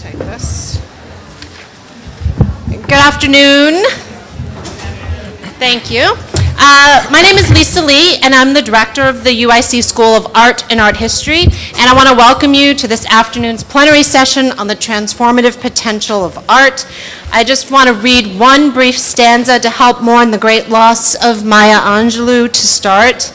take this. Good afternoon. Thank you. My name is Lisa Lee, and I'm the director of the UIC School of Art and Art History, and I want to welcome you to this afternoon's plenary session on the transformative potential of art. I just want to read one brief stanza to help mourn the great loss of Maya Angelou to start.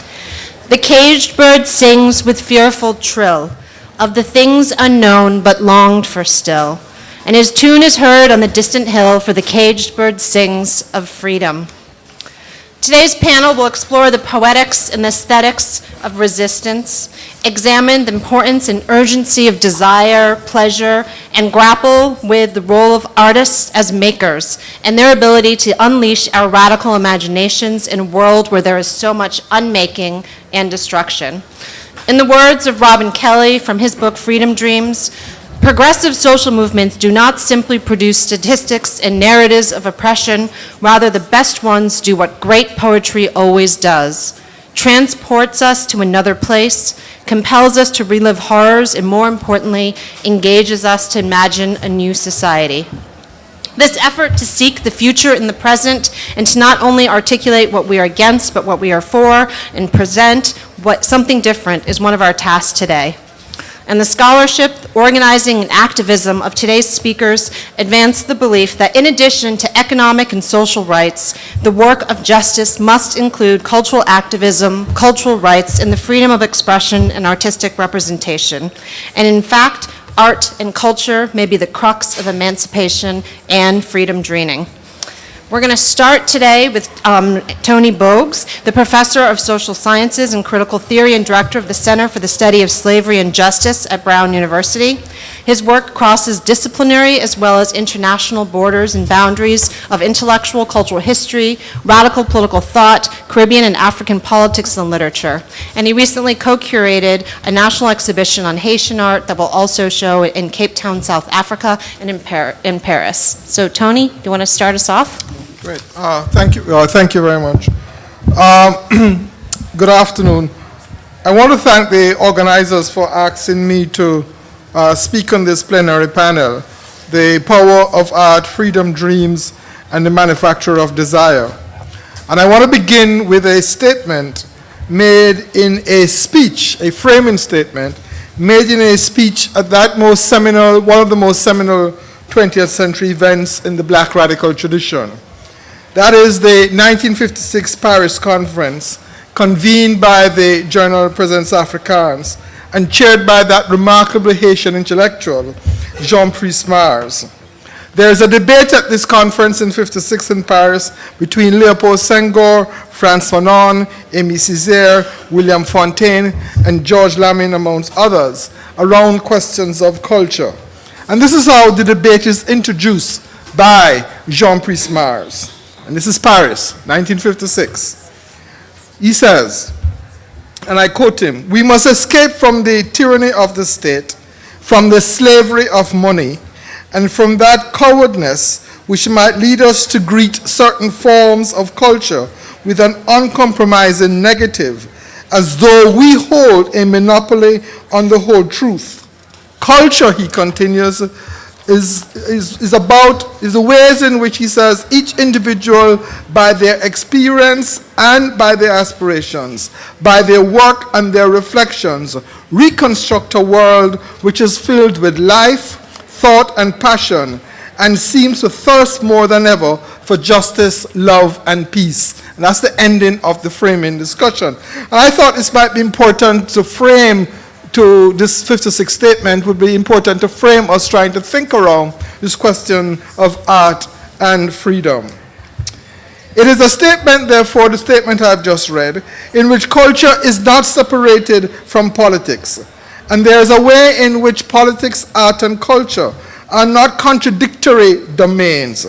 The caged bird sings with fearful trill of the things unknown but longed for still, and his tune is heard on the distant hill, for the caged bird sings of freedom. Today's panel will explore the poetics and aesthetics of resistance, examine the importance and urgency of desire, pleasure, and grapple with the role of artists as makers and their ability to unleash our radical imaginations in a world where there is so much unmaking and destruction. In the words of Robin Kelley from his book Freedom Dreams, progressive social movements do not simply produce statistics and narratives of oppression, rather the best ones do what great poetry always does: transports us to another place, compels us to relive horrors, and more importantly, engages us to imagine a new society. This effort to seek the future in the present and to not only articulate what we are against, but what we are for, and present something different is one of our tasks today. And the scholarship, organizing, and activism of today's speakers advance the belief that in addition to economic and social rights, the work of justice must include cultural activism, cultural rights, and the freedom of expression and artistic representation. And in fact, art and culture may be the crux of emancipation and freedom dreaming. We're going to start today with Tony Bogues, the professor of social sciences and critical theory and director of the Center for the Study of Slavery and Justice at Brown University. His work crosses disciplinary as well as international borders and boundaries of intellectual cultural history, radical political thought, Caribbean and African politics and literature. And he recently co-curated a national exhibition on Haitian art that will also show in Cape Town, South Africa, and in Paris. So Tony, do you want to start us off? Great. Thank you. Thank you very much. Good afternoon. I want to thank the organizers for asking me to speak on this plenary panel, The Power of Art, Freedom Dreams, and the Manufacture of Desire. And I want to begin with a statement made in a speech, a framing statement, made in a speech at that most seminal, one of the most seminal 20th century events in the Black radical tradition. That is the 1956 Paris Conference, convened by the Journal Présence Africains and chaired by that remarkable Haitian intellectual, Jean-Pierre Mars. There is a debate at this conference in 56 in Paris between Léopold Senghor, Frantz Fanon, Aimé Césaire, William Fontaine, and Georges Lamine, amongst others, around questions of culture. And this is how the debate is introduced by Jean-Pierre Mars. And this is Paris, 1956. He says, and I quote him, "We must escape from the tyranny of the state, from the slavery of money, and from that cowardness which might lead us to greet certain forms of culture with an uncompromising negative, as though we hold a monopoly on the whole truth. Culture," he continues, is the ways in which, he says, each individual, by their experience and by their aspirations, by their work and their reflections, reconstruct a world which is filled with life, thought, and passion, and seems to thirst more than ever for justice, love, and peace. And that's the ending of the framing discussion. And I thought this might be important to frame to this 56 statement, would be important to frame us trying to think around this question of art and freedom. It is a statement, therefore, the statement I've just read, in which culture is not separated from politics. And there is a way in which politics, art, and culture are not contradictory domains.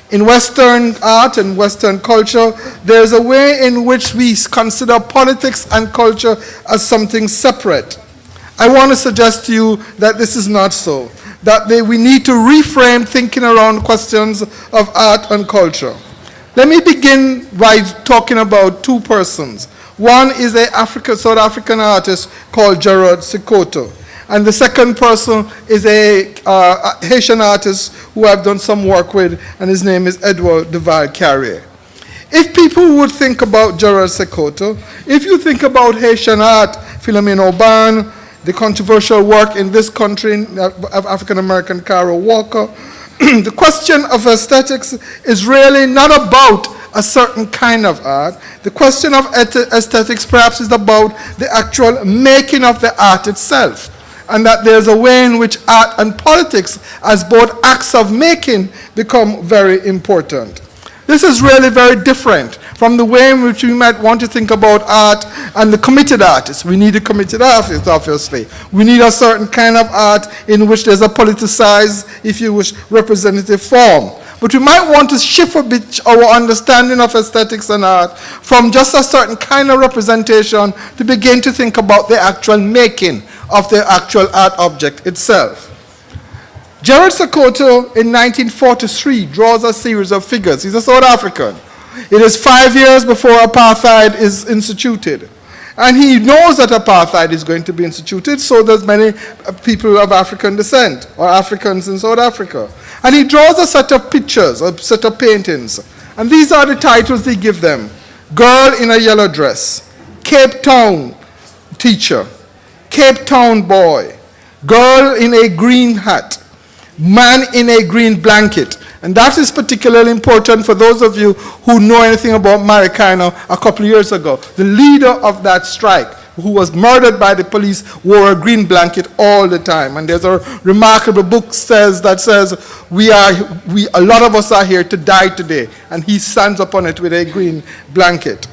In Western art and Western culture, there is a way in which we consider politics and culture as something separate. I want to suggest to you that this is not so, that we need to reframe thinking around questions of art and culture. Let me begin by talking about two persons. One is a South African artist called Gerard Sekoto. And the second person is a Haitian artist who I've done some work with, and his name is Edward Duval-Carrier. If people would think about Gerard Sekoto, if you think about Haitian art, Philomene Aubin, the controversial work in this country of African-American Carol Walker, the question of aesthetics is really not about a certain kind of art. The question of aesthetics perhaps is about the actual making of the art itself, and that there's a way in which art and politics as both acts of making become very important. This is really very different from the way in which we might want to think about art and the committed artist. We need a committed artist, obviously. We need a certain kind of art in which there's a politicized, if you wish, representative form. But we might want to shift a bit our understanding of aesthetics and art from just a certain kind of representation to begin to think about the actual making of the actual art object itself. Gerard Sekoto in 1943 draws a series of figures. He's a South African. It is 5 years before apartheid is instituted. And he knows that apartheid is going to be instituted, so there's many people of African descent, or Africans in South Africa. And he draws a set of pictures, a set of paintings. And these are the titles they give them. Girl in a yellow dress, Cape Town teacher, Cape Town boy, girl in a green hat, man in a green blanket. And that is particularly important for those of you who know anything about Marikana a couple of years ago. The leader of that strike, who was murdered by the police, wore a green blanket all the time. And there's a remarkable book that says, a lot of us are here to die today. And he stands upon it with a green blanket.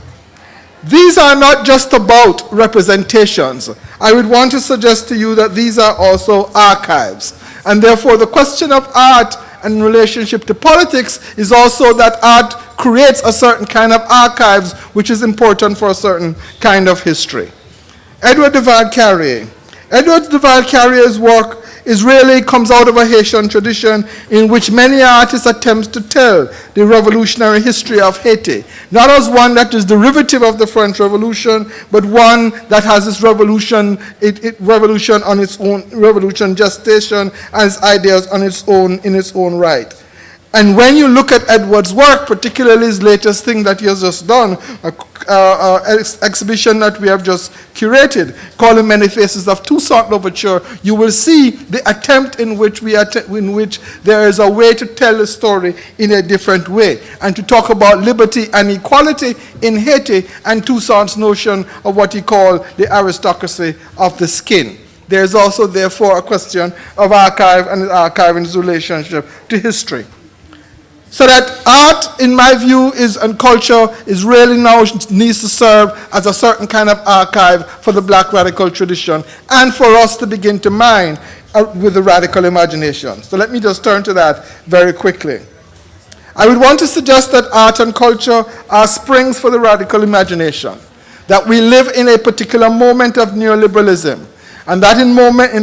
These are not just about representations. I would want to suggest to you that these are also archives. And therefore, the question of art and relationship to politics is also that art creates a certain kind of archives which is important for a certain kind of history. Edward Duval-Carrier. Edward Duval-Carrier's work comes out of a Haitian tradition in which many artists attempt to tell the revolutionary history of Haiti, not as one that is derivative of the French Revolution, but one that has its revolution on its own, revolution gestation, and its ideas on in its own right. And when you look at Edward's work, particularly his latest thing that he has just done, an exhibition that we have just curated, called The Many Faces of Toussaint Louverture, you will see the attempt in which there is a way to tell the story in a different way, and to talk about liberty and equality in Haiti, and Toussaint's notion of what he called the aristocracy of the skin. There is also, therefore, a question of archive and archiving's relationship to history. So that art, in my view, and culture is really now needs to serve as a certain kind of archive for the black radical tradition, and for us to begin to mine with the radical imagination. So let me just turn to that very quickly. I would want to suggest that art and culture are springs for the radical imagination, that we live in a particular moment of neoliberalism, and that in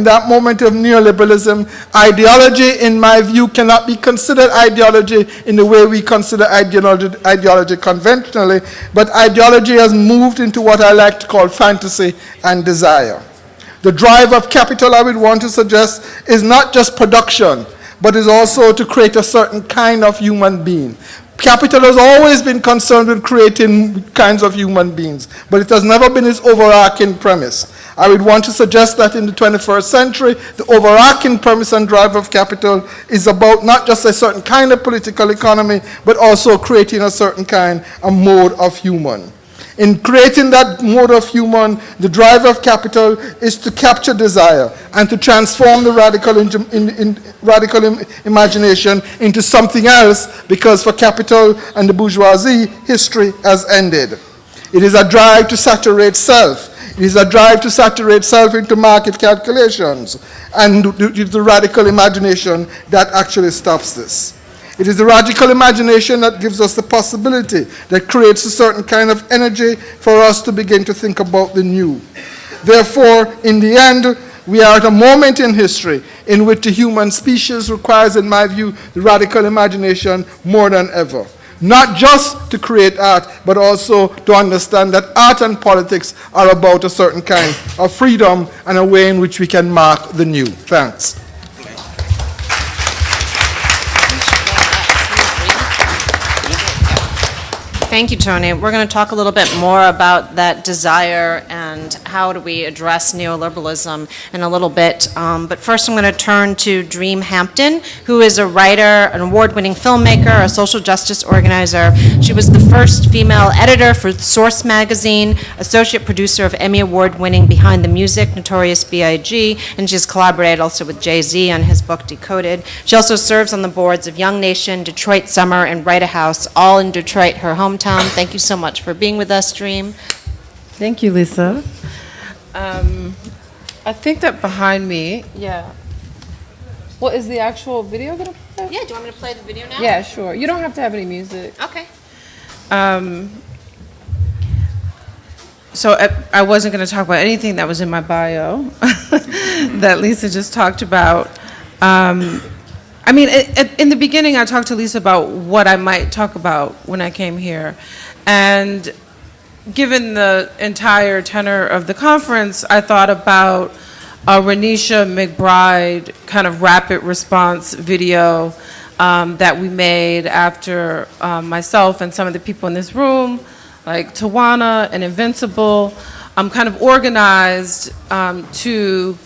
that moment of neoliberalism, ideology, in my view, cannot be considered ideology in the way we consider ideology conventionally, but ideology has moved into what I like to call fantasy and desire. The drive of capital, I would want to suggest, is not just production, but is also to create a certain kind of human being. Capital has always been concerned with creating kinds of human beings, but it has never been its overarching premise. I would want to suggest that in the 21st century, the overarching premise and drive of capital is about not just a certain kind of political economy, but also creating a certain kind of mode of human. In creating that mode of human, the drive of capital is to capture desire and to transform the radical imagination into something else, because for capital and the bourgeoisie, history has ended. It is a drive to saturate self. It is a drive to saturate self into market calculations, and it is the radical imagination that actually stops this. It is the radical imagination that gives us the possibility, that creates a certain kind of energy for us to begin to think about the new. Therefore, in the end, we are at a moment in history in which the human species requires, in my view, the radical imagination more than ever. not just to create art, but also to understand that art and politics are about a certain kind of freedom and a way in which we can mark the new. Thanks. Thank you, Tony. We're going to talk a little bit more about that desire and how do we address neoliberalism in a little bit. But first I'm going to turn to Dream Hampton, who is a writer, an award-winning filmmaker, a social justice organizer. She was the first female editor for Source magazine, associate producer of Emmy Award-winning Behind the Music, Notorious B.I.G., and she's collaborated also with Jay-Z on his book Decoded. She also serves on the boards of Young Nation, Detroit Summer, and Write a House, all in Detroit, her hometown. Thank you so much for being with us, Dream. Thank you, Lisa. I think that behind me, What is the actual video gonna play? Yeah, do you want me to play the video now? Yeah, sure. You don't have to have any music. Okay. So I wasn't going to talk about anything that was in my bio that Lisa just talked about. I mean, in the beginning, I talked to Lisa about what I might talk about when I came here. And given the entire tenor of the conference, I thought about a Renisha McBride kind of rapid response video that we made after myself and some of the people in this room, like Tawana and Invincible, kind of organized to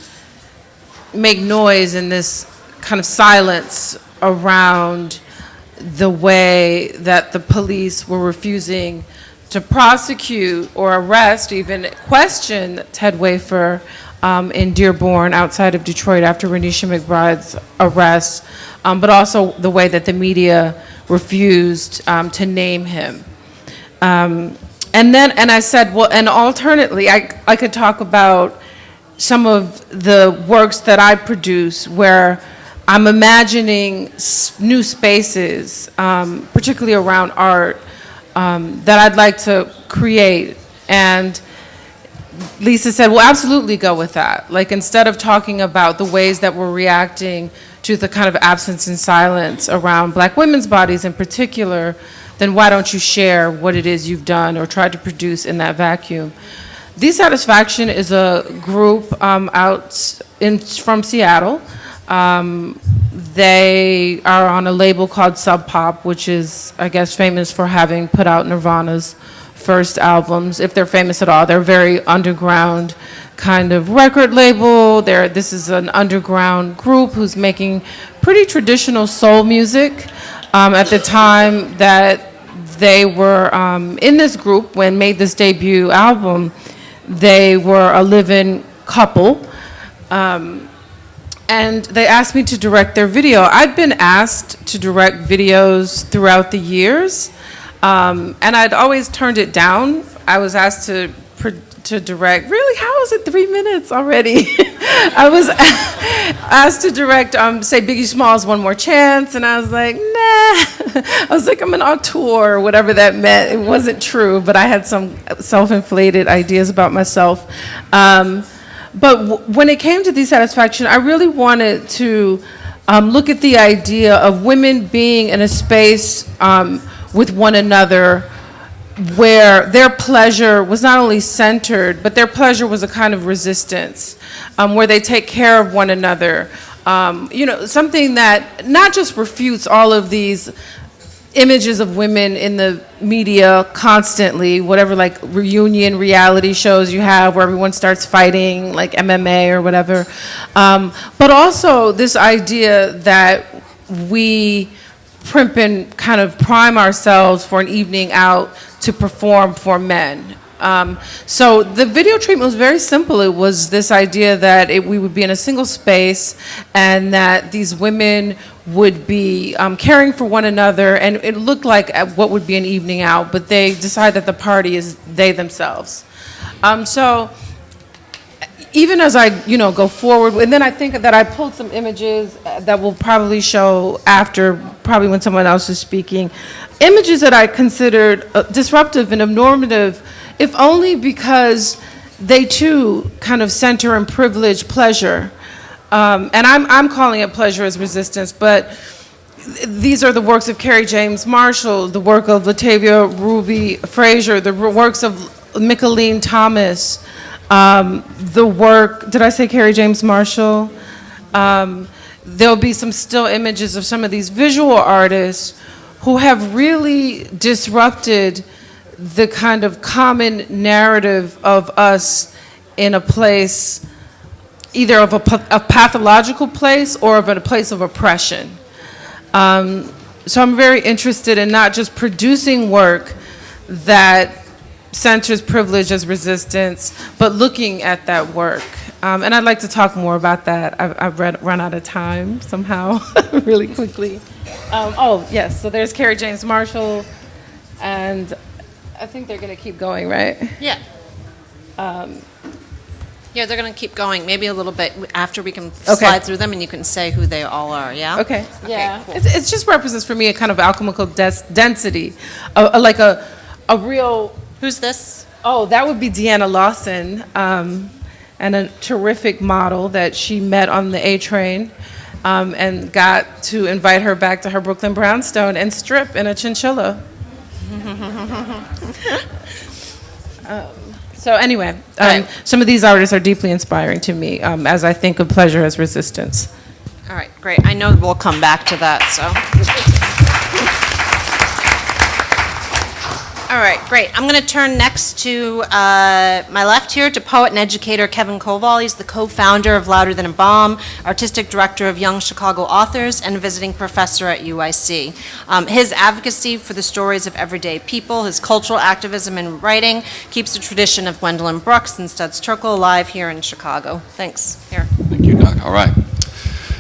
make noise in this kind of silence around the way that the police were refusing to prosecute or arrest, even question Ted Wafer in Dearborn outside of Detroit after Renisha McBride's arrest, but also the way that the media refused to name him. And I said, well, and alternately, I could talk about some of the works that I produce where I'm imagining new spaces, particularly around art, that I'd like to create. And Lisa said, well, absolutely go with that. Like, instead of talking about the ways that we're reacting to the kind of absence and silence around Black women's bodies in particular, then why don't you share what it is you've done or tried to produce in that vacuum? Desatisfaction is a group from Seattle. They are on a label called Sub Pop, which is, I guess, famous for having put out Nirvana's first albums, if they're famous at all. They're a very underground kind of record label. This is an underground group who's making pretty traditional soul music. At the time that they were in this group, when made this debut album, they were a live-in couple. And they asked me to direct their video. I'd been asked to direct videos throughout the years, and I'd always turned it down. I was asked to direct, really, how is it 3 minutes already? I was asked to direct, say, Biggie Smalls' One More Chance, and I was like, nah. I was like, I'm an auteur, or whatever that meant. It wasn't true, but I had some self-inflated ideas about myself. But when it came to Desatisfaction, I really wanted to look at the idea of women being in a space with one another where their pleasure was not only centered, but their pleasure was a kind of resistance, where they take care of one another. Something that not just refutes all of these images of women in the media constantly, whatever, like reunion reality shows you have where everyone starts fighting, like MMA or whatever, but also this idea that we primp and kind of prime ourselves for an evening out to perform for men. So the video treatment was very simple. It was this idea that we would be in a single space and that these women would be caring for one another, and it looked like what would be an evening out, but they decide that the party is they themselves. So even as I go forward, and then I think that I pulled some images that will probably show after, probably when someone else is speaking, images that I considered disruptive and normative, if only because they too kind of center and privilege pleasure. And I'm calling it pleasure as resistance, but these are the works of Carrie James Marshall, the work of Latavia Ruby Frazier, the works of Micheline Thomas, the work, did I say Carrie James Marshall? There'll be some still images of some of these visual artists who have really disrupted the kind of common narrative of us in a place, either of a pathological place or of a place of oppression. So I'm very interested in not just producing work that centers privilege as resistance, but looking at that work. And I'd like to talk more about that. I've run out of time somehow, really quickly. Oh, yes, so there's Carrie James Marshall, and I think they're going to keep going, right? Yeah. Yeah, they're going to keep going, maybe a little bit after we can slide through them and you can say who they all are, yeah? Okay, yeah. Cool. It just represents for me a kind of alchemical density, like a real... Who's this? Oh, that would be Deanna Lawson, and a terrific model that she met on the A train, and got to invite her back to her Brooklyn brownstone and strip in a chinchilla. So anyway, some of these artists are deeply inspiring to me as I think of pleasure as resistance. All right, great. I know we'll come back to that, so. All right, great. I'm going to turn next to my left here to poet and educator Kevin Koval. He's the co-founder of Louder Than a Bomb, artistic director of Young Chicago Authors, and visiting professor at UIC. His advocacy for the stories of everyday people, his cultural activism and writing, keeps the tradition of Gwendolyn Brooks and Studs Terkel alive here in Chicago. Thanks. Here. Thank you, Doc. All right.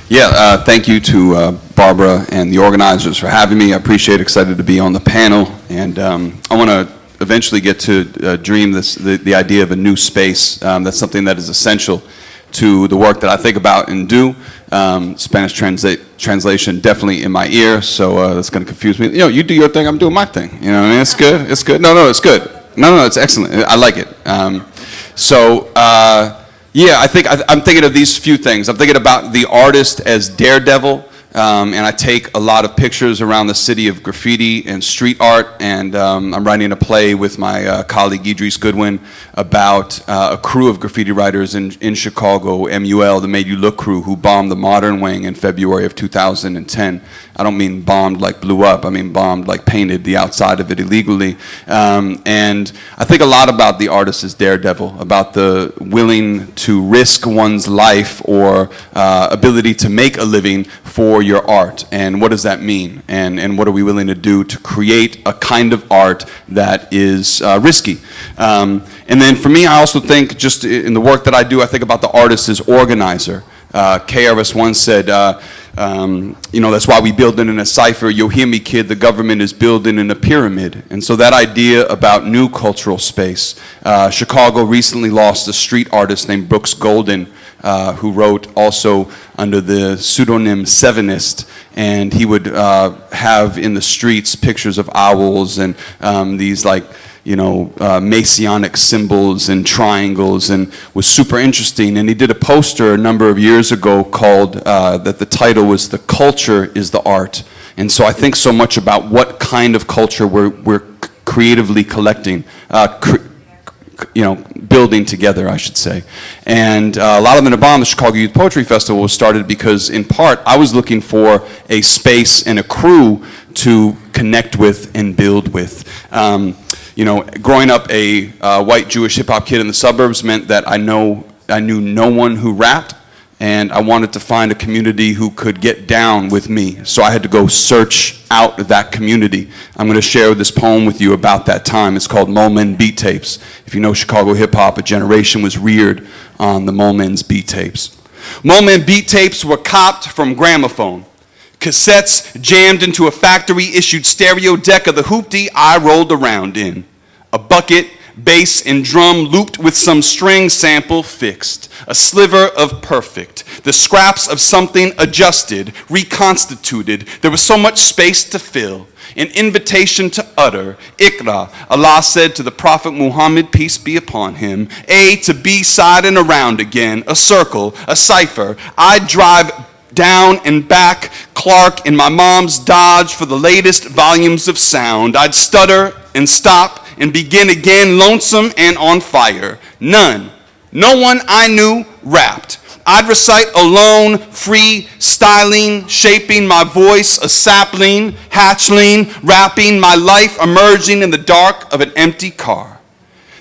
Yeah, thank you to Barbara and the organizers for having me. I appreciate it, excited to be on the panel. And I want to eventually get to dream the idea of a new space. That's something that is essential to the work that I think about and do. Spanish translation definitely in my ear, so that's going to confuse me. You know, you do your thing, I'm doing my thing. You know what I mean? It's good. It's good. No, it's good. No, it's excellent. I like it. Yeah, I'm thinking of these few things. I'm thinking about the artist as daredevil, and I take a lot of pictures around the city of graffiti and street art, and I'm writing a play with my colleague Idris Goodwin about a crew of graffiti writers in Chicago, MUL, the Made You Look crew, who bombed the Modern Wing in February of 2010. I don't mean bombed like blew up, I mean bombed like painted the outside of it illegally. And I think a lot about the artist as daredevil, about the willing to risk one's life or ability to make a living for your art. And what does that mean? And what are we willing to do to create a kind of art that is risky? And then for me, I also think, just in the work that I do, I think about the artist as organizer. KRS once said, you know, that's why we building in a cipher. You'll hear me, kid, the government is building in a pyramid. And so that idea about new cultural space. Chicago recently lost a street artist named Brooks Golden, who wrote also under the pseudonym Sevenist, and he would have in the streets pictures of owls and these, like, you know, Masonic symbols and triangles, and was super interesting. And he did a poster a number of years ago called, that the title was "The Culture is the Art." And so I think so much about what kind of culture we're creatively collecting, you know, building together, I should say. And Louder Than a Bomb, the Chicago Youth Poetry Festival, was started because, in part, I was looking for a space and a crew to connect with and build with. You know, growing up a white Jewish hip-hop kid in the suburbs meant that I knew no one who rapped, and I wanted to find a community who could get down with me. So I had to go search out that community. I'm going to share this poem with you about that time. It's called Mole Men Beat Tapes. If you know Chicago hip-hop, a generation was reared on the Mole Men's beat tapes. Mole Men beat tapes were copped from gramophone. Cassettes jammed into a factory-issued stereo deck of the hoopty I rolled around in. A bucket, bass, and drum looped with some string sample fixed. A sliver of perfect. The scraps of something adjusted, reconstituted. There was so much space to fill. An invitation to utter. Iqra, Allah said to the Prophet Muhammad, peace be upon him. A to B side and around again. A circle, a cipher. I drive down and back, Clark in my mom's Dodge for the latest volumes of sound. I'd stutter and stop and begin again, lonesome and on fire. No one I knew rapped. I'd recite alone, free, styling, shaping my voice, a sapling, hatchling, rapping my life emerging in the dark of an empty car.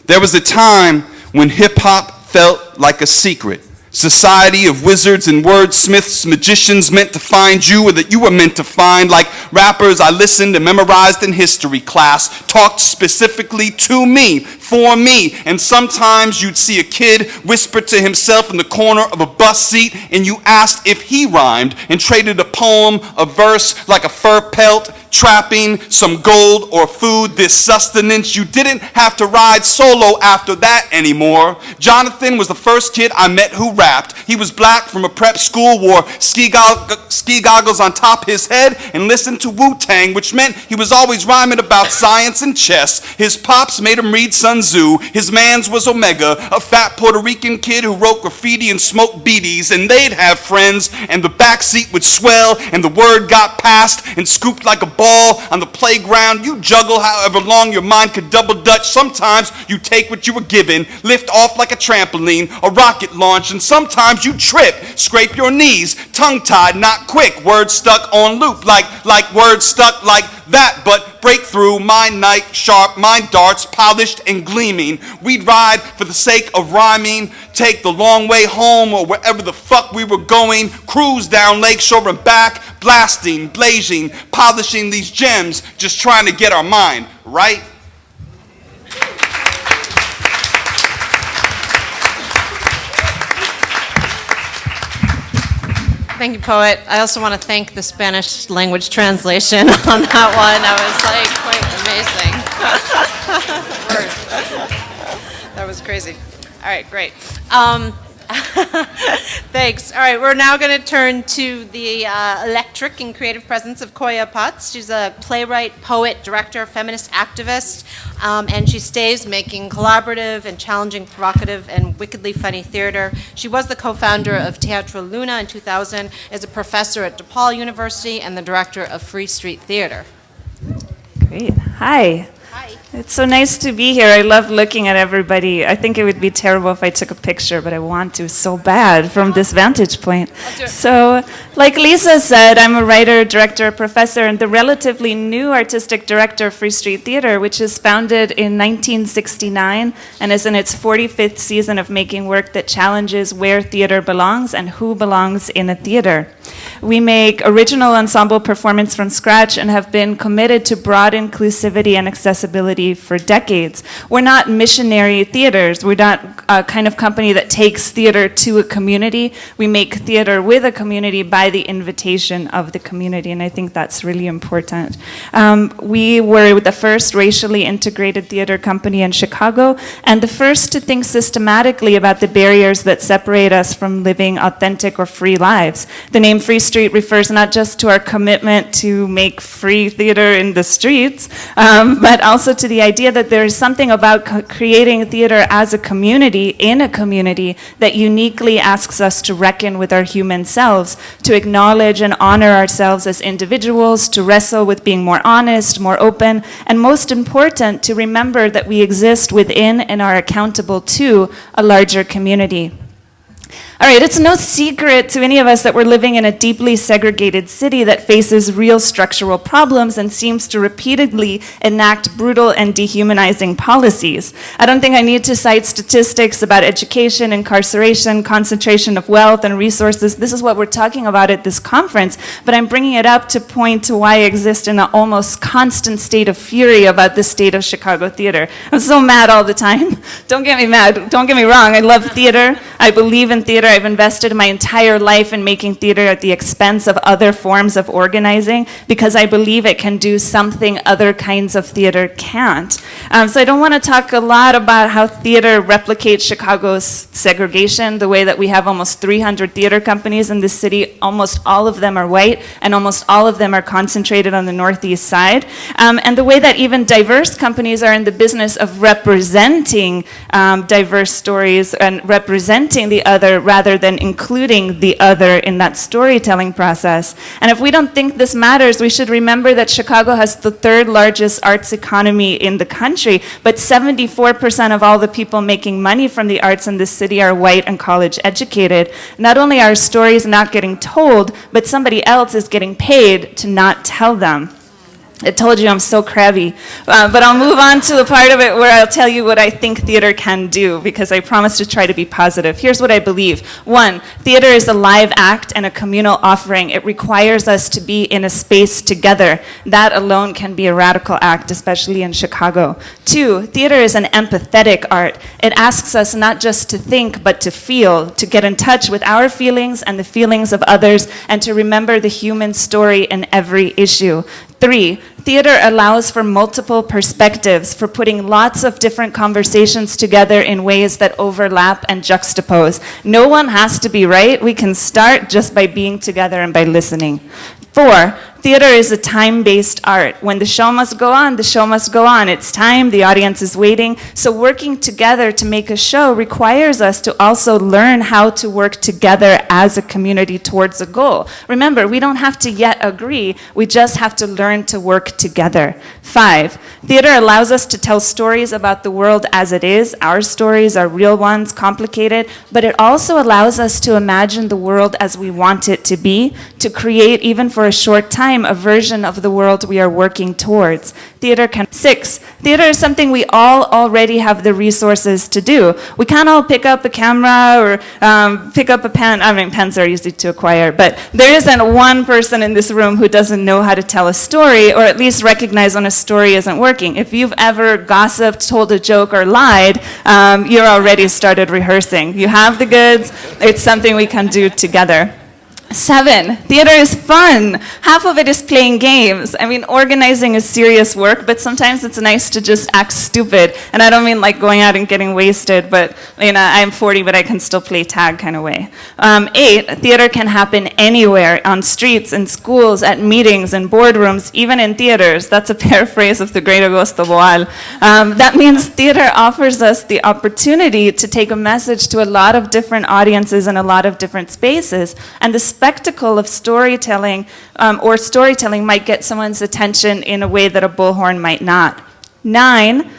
There was a time when hip-hop felt like a secret. Society of wizards and wordsmiths, magicians meant to find you or that you were meant to find. Like rappers I listened and memorized in history class, talked specifically to me, for me. And sometimes you'd see a kid whisper to himself in the corner of a bus seat and you asked if he rhymed and traded a poem, a verse like a fur pelt, trapping, some gold or food, this sustenance. You didn't have to ride solo after that anymore. Jonathan was the first kid I met who rapped. He was black from a prep school, wore ski goggles on top his head, and listened to Wu-Tang, which meant he was always rhyming about science and chess. His pops made him read Sun Tzu. His mans was Omega, a fat Puerto Rican kid who wrote graffiti and smoked beaties, and they'd have friends, and the backseat would swell, and the word got passed and scooped like a ball on the playground. You juggle however long your mind could double dutch. Sometimes you take what you were given, lift off like a trampoline, a rocket launch, and sometimes you trip, scrape your knees, tongue-tied, not quick, words stuck on loop, like words stuck like that, but breakthrough, mind knife sharp, mind darts polished and gleaming. We'd ride for the sake of rhyming, take the long way home or wherever the fuck we were going, cruise down Lakeshore and back, blasting, blazing, polishing these gems, just trying to get our mind right. Thank you, poet. I also want to thank the Spanish language translation on that one. That was like quite amazing. That was crazy. All right, great. Thanks. All right, we're now going to turn to the electric and creative presence of Koya Potts. She's a playwright, poet, director, feminist activist, and she stays making collaborative and challenging, provocative, and wickedly funny theater. She was the co-founder of Teatro Luna in 2000, is a professor at DePaul University, and the director of Free Street Theater. Great. Hi. Hi. It's so nice to be here. I love looking at everybody. I think it would be terrible if I took a picture, but I want to so bad from this vantage point. I'll do it. So, like Lisa said, I'm a writer, director, professor, and the relatively new artistic director of Free Street Theater, which is founded in 1969 and is in its 45th season of making work that challenges where theater belongs and who belongs in a theater. We make original ensemble performance from scratch and have been committed to broad inclusivity and accessibility for decades. We're not missionary theaters. We're not a kind of company that takes theater to a community. We make theater with a community by the invitation of the community, and I think that's really important. We were the first racially integrated theater company in Chicago, and the first to think systematically about the barriers that separate us from living authentic or free lives. The name Free Street refers not just to our commitment to make free theater in the streets, but also to the idea that there is something about creating theater as a community, in a community, that uniquely asks us to reckon with our human selves, to acknowledge and honor ourselves as individuals, to wrestle with being more honest, more open, and most important, to remember that we exist within and are accountable to a larger community. All right, it's no secret to any of us that we're living in a deeply segregated city that faces real structural problems and seems to repeatedly enact brutal and dehumanizing policies. I don't think I need to cite statistics about education, incarceration, concentration of wealth and resources. This is what we're talking about at this conference, but I'm bringing it up to point to why I exist in an almost constant state of fury about the state of Chicago theater. I'm so mad all the time. Don't get me mad. Don't get me wrong. I love theater. I believe in theater. I've invested my entire life in making theater at the expense of other forms of organizing because I believe it can do something other kinds of theater can't. So I don't want to talk a lot about how theater replicates Chicago's segregation, the way that we have almost 300 theater companies in this city. Almost all of them are white, and almost all of them are concentrated on the northeast side. And the way that even diverse companies are in the business of representing diverse stories and representing the other rather rather than including the other in that storytelling process. And if we don't think this matters, we should remember that Chicago has the third largest arts economy in the country, but 74% of all the people making money from the arts in this city are white and college educated. Not only are stories not getting told, but somebody else is getting paid to not tell them. I told you I'm so crabby, but I'll move on to the part of it where I'll tell you what I think theater can do, because I promise to try to be positive. Here's what I believe. 1, theater is a live act and a communal offering. It requires us to be in a space together. That alone can be a radical act, especially in Chicago. 2, theater is an empathetic art. It asks us not just to think, but to feel, to get in touch with our feelings and the feelings of others, and to remember the human story in every issue. 3, theater allows for multiple perspectives, for putting lots of different conversations together in ways that overlap and juxtapose. No one has to be right. We can start just by being together and by listening. 4, theater is a time-based art. When the show must go on, the show must go on. It's time, the audience is waiting. So working together to make a show requires us to also learn how to work together as a community towards a goal. Remember, we don't have to yet agree, we just have to learn to work together. 5, theater allows us to tell stories about the world as it is. Our stories are real ones, complicated, but it also allows us to imagine the world as we want it to be, to create, even for a short time, a version of the world we are working towards. 6, theater is something we all already have the resources to do. We can't all pick up a camera or pick up a pen. I mean, pens are easy to acquire, but there isn't one person in this room who doesn't know how to tell a story, or at least recognize when a story isn't working. If you've ever gossiped, told a joke, or lied, you're already started rehearsing. You have the goods. It's something we can do together. 7, theater is fun. Half of it is playing games. I mean, organizing is serious work, but sometimes it's nice to just act stupid. And I don't mean like going out and getting wasted, but you know, I'm 40, but I can still play tag kind of way. 8, theater can happen anywhere, on streets, in schools, at meetings, in boardrooms, even in theaters. That's a paraphrase of the great Augusto Boal. That means theater offers us the opportunity to take a message to a lot of different audiences in a lot of different spaces. And the spectacle of storytelling or storytelling might get someone's attention in a way that a bullhorn might not. 9,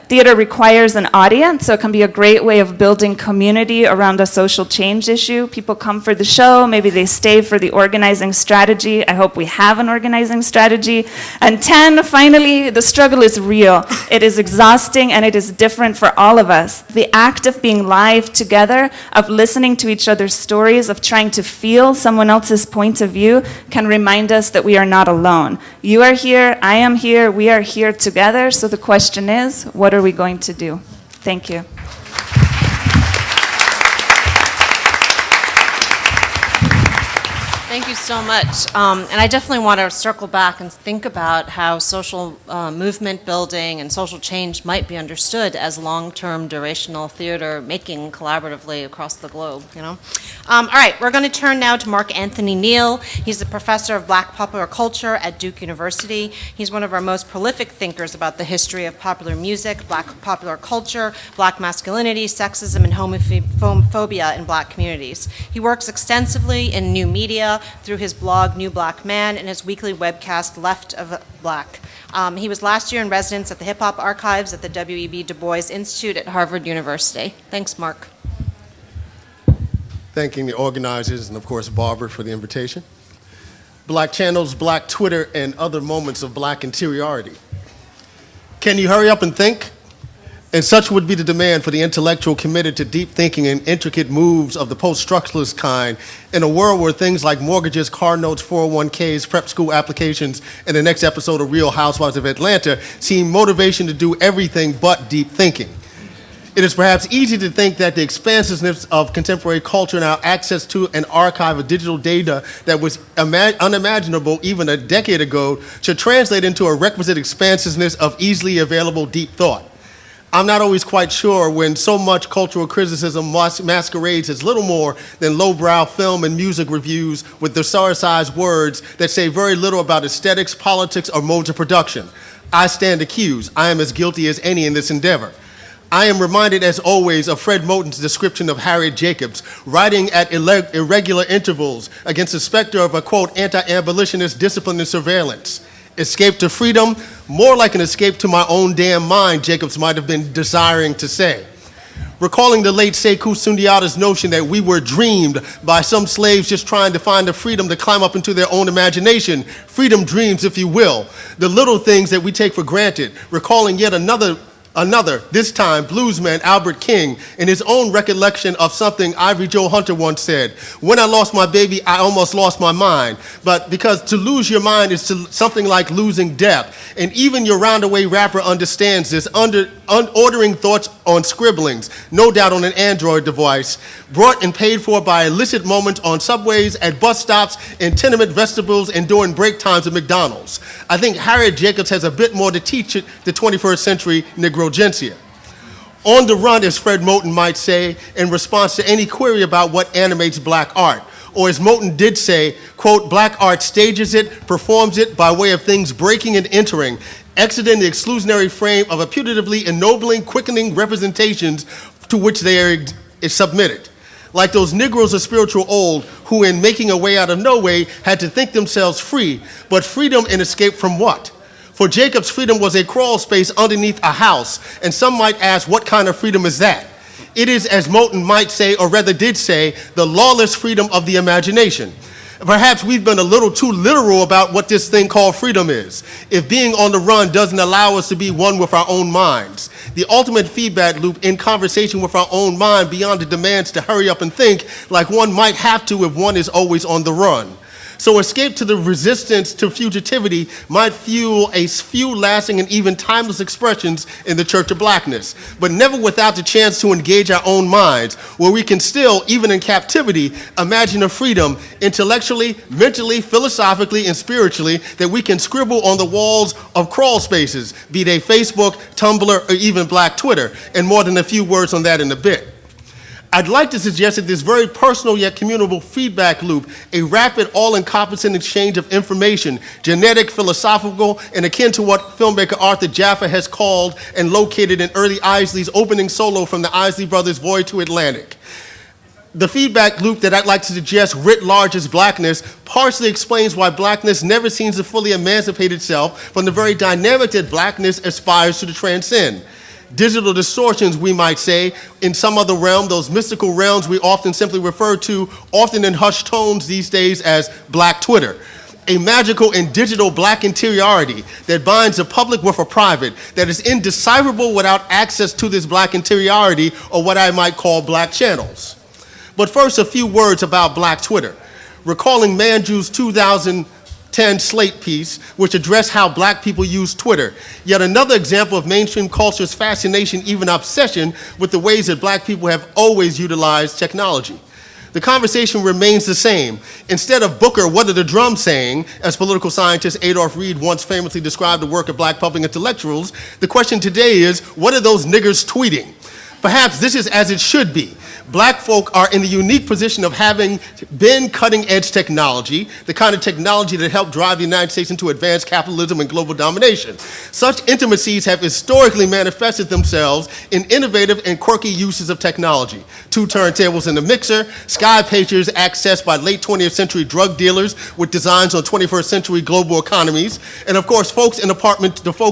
theater requires an audience, so it can be a great way of building community around a social change issue. People come for the show, maybe they stay for the organizing strategy. I hope we have an organizing strategy. And 10, finally, the struggle is real. It is exhausting and it is different for all of us. The act of being live together, of listening to each other's stories, of trying to feel someone else's point of view can remind us that we are not alone. You are here, I am here, we are here together, so the question is, what are we going to do? Thank you. Thank you so much. And I definitely want to circle back and think about how social movement building and social change might be understood as long-term durational theater making collaboratively across the globe, you know? All right, we're going to turn now to Mark Anthony Neal. He's a professor of Black popular culture at Duke University. He's one of our most prolific thinkers about the history of popular music, Black popular culture, Black masculinity, sexism, and homophobia in Black communities. He works extensively in new media, through his blog New Black Man and his weekly webcast Left of Black. He was last year in residence at the Hip Hop Archives at the W.E.B. Du Bois Institute at Harvard University. Thanks, Mark. Thanking the organizers and, of course, Barbara for the invitation. Black channels, Black Twitter, and other moments of Black interiority. Can you hurry up and think? And such would be the demand for the intellectual committed to deep thinking and intricate moves of the post-structuralist kind in a world where things like mortgages, car notes, 401ks, prep school applications, and the next episode of Real Housewives of Atlanta seem motivation to do everything but deep thinking. It is perhaps easy to think that the expansiveness of contemporary culture and our access to an archive of digital data that was unimaginable even a decade ago should translate into a requisite expansiveness of easily available deep thought. I'm not always quite sure when so much cultural criticism masquerades as little more than lowbrow film and music reviews with thesaurusized words that say very little about aesthetics, politics, or modes of production. I stand accused. I am as guilty as any in this endeavor. I am reminded, as always, of Fred Moten's description of Harriet Jacobs, writing at irregular intervals against the specter of a, quote, anti-abolitionist discipline and surveillance. Escape to freedom, more like an escape to my own damn mind, Jacobs might have been desiring to say. Recalling the late Sekou Sundiata's notion that we were dreamed by some slaves just trying to find the freedom to climb up into their own imagination, freedom dreams, if you will, the little things that we take for granted. Recalling yet another, this time, bluesman Albert King, in his own recollection of something Ivory Joe Hunter once said, "When I lost my baby, I almost lost my mind." But because to lose your mind is something like losing depth. And even your roundaway rapper understands this, ordering thoughts on scribblings, no doubt on an Android device, brought and paid for by illicit moments on subways, at bus stops, in tenement vestibules, and during break times at McDonald's. I think Harriet Jacobs has a bit more to teach the 21st century Negrogentia. On the run, as Fred Moten might say, in response to any query about what animates black art. Or as Moten did say, quote, "Black art stages it, performs it by way of things breaking and entering, exiting the exclusionary frame of a putatively ennobling, quickening representations to which they are submitted. Like those Negroes of spiritual old who in making a way out of no way had to think themselves free, but freedom and escape from what? For Jacobs, freedom was a crawl space underneath a house, and some might ask, what kind of freedom is that? It is, as Moten might say, or rather did say, the lawless freedom of the imagination. Perhaps we've been a little too literal about what this thing called freedom is. If being on the run doesn't allow us to be one with our own minds, the ultimate feedback loop in conversation with our own mind beyond the demands to hurry up and think like one might have to if one is always on the run. So escape to the resistance to fugitivity might fuel a few lasting and even timeless expressions in the Church of Blackness, but never without the chance to engage our own minds, where we can still, even in captivity, imagine a freedom intellectually, mentally, philosophically, and spiritually that we can scribble on the walls of crawl spaces, be they Facebook, Tumblr, or even Black Twitter, and more than a few words on that in a bit. I'd like to suggest that this very personal yet communicable feedback loop, a rapid, all-encompassing exchange of information, genetic, philosophical, and akin to what filmmaker Arthur Jaffa has called and located in early Isley's opening solo from the Isley Brothers' Voyage to Atlantic. The feedback loop that I'd like to suggest writ large as blackness partially explains why blackness never seems to fully emancipate itself from the very dynamic that blackness aspires to transcend. Digital distortions, we might say, in some other realm, those mystical realms we often simply refer to, often in hushed tones these days, as Black Twitter. A magical and digital black interiority that binds the public with a private, that is indecipherable without access to this black interiority, or what I might call black channels. But first, a few words about Black Twitter. Recalling Manju's 2010 Slate piece, which addressed how black people use Twitter. Yet another example of mainstream culture's fascination, even obsession, with the ways that black people have always utilized technology. The conversation remains the same. Instead of Booker, what are the drums saying, as political scientist Adolph Reed once famously described the work of black public intellectuals, the question today is, what are those niggers tweeting? Perhaps this is as it should be. Black folk are in the unique position of having been cutting-edge technology, the kind of technology that helped drive the United States into advanced capitalism and global domination. Such intimacies have historically manifested themselves in innovative and quirky uses of technology. 2 turntables in a mixer, sky pagers accessed by late 20th century drug dealers with designs on 21st century global economies, and of course the folks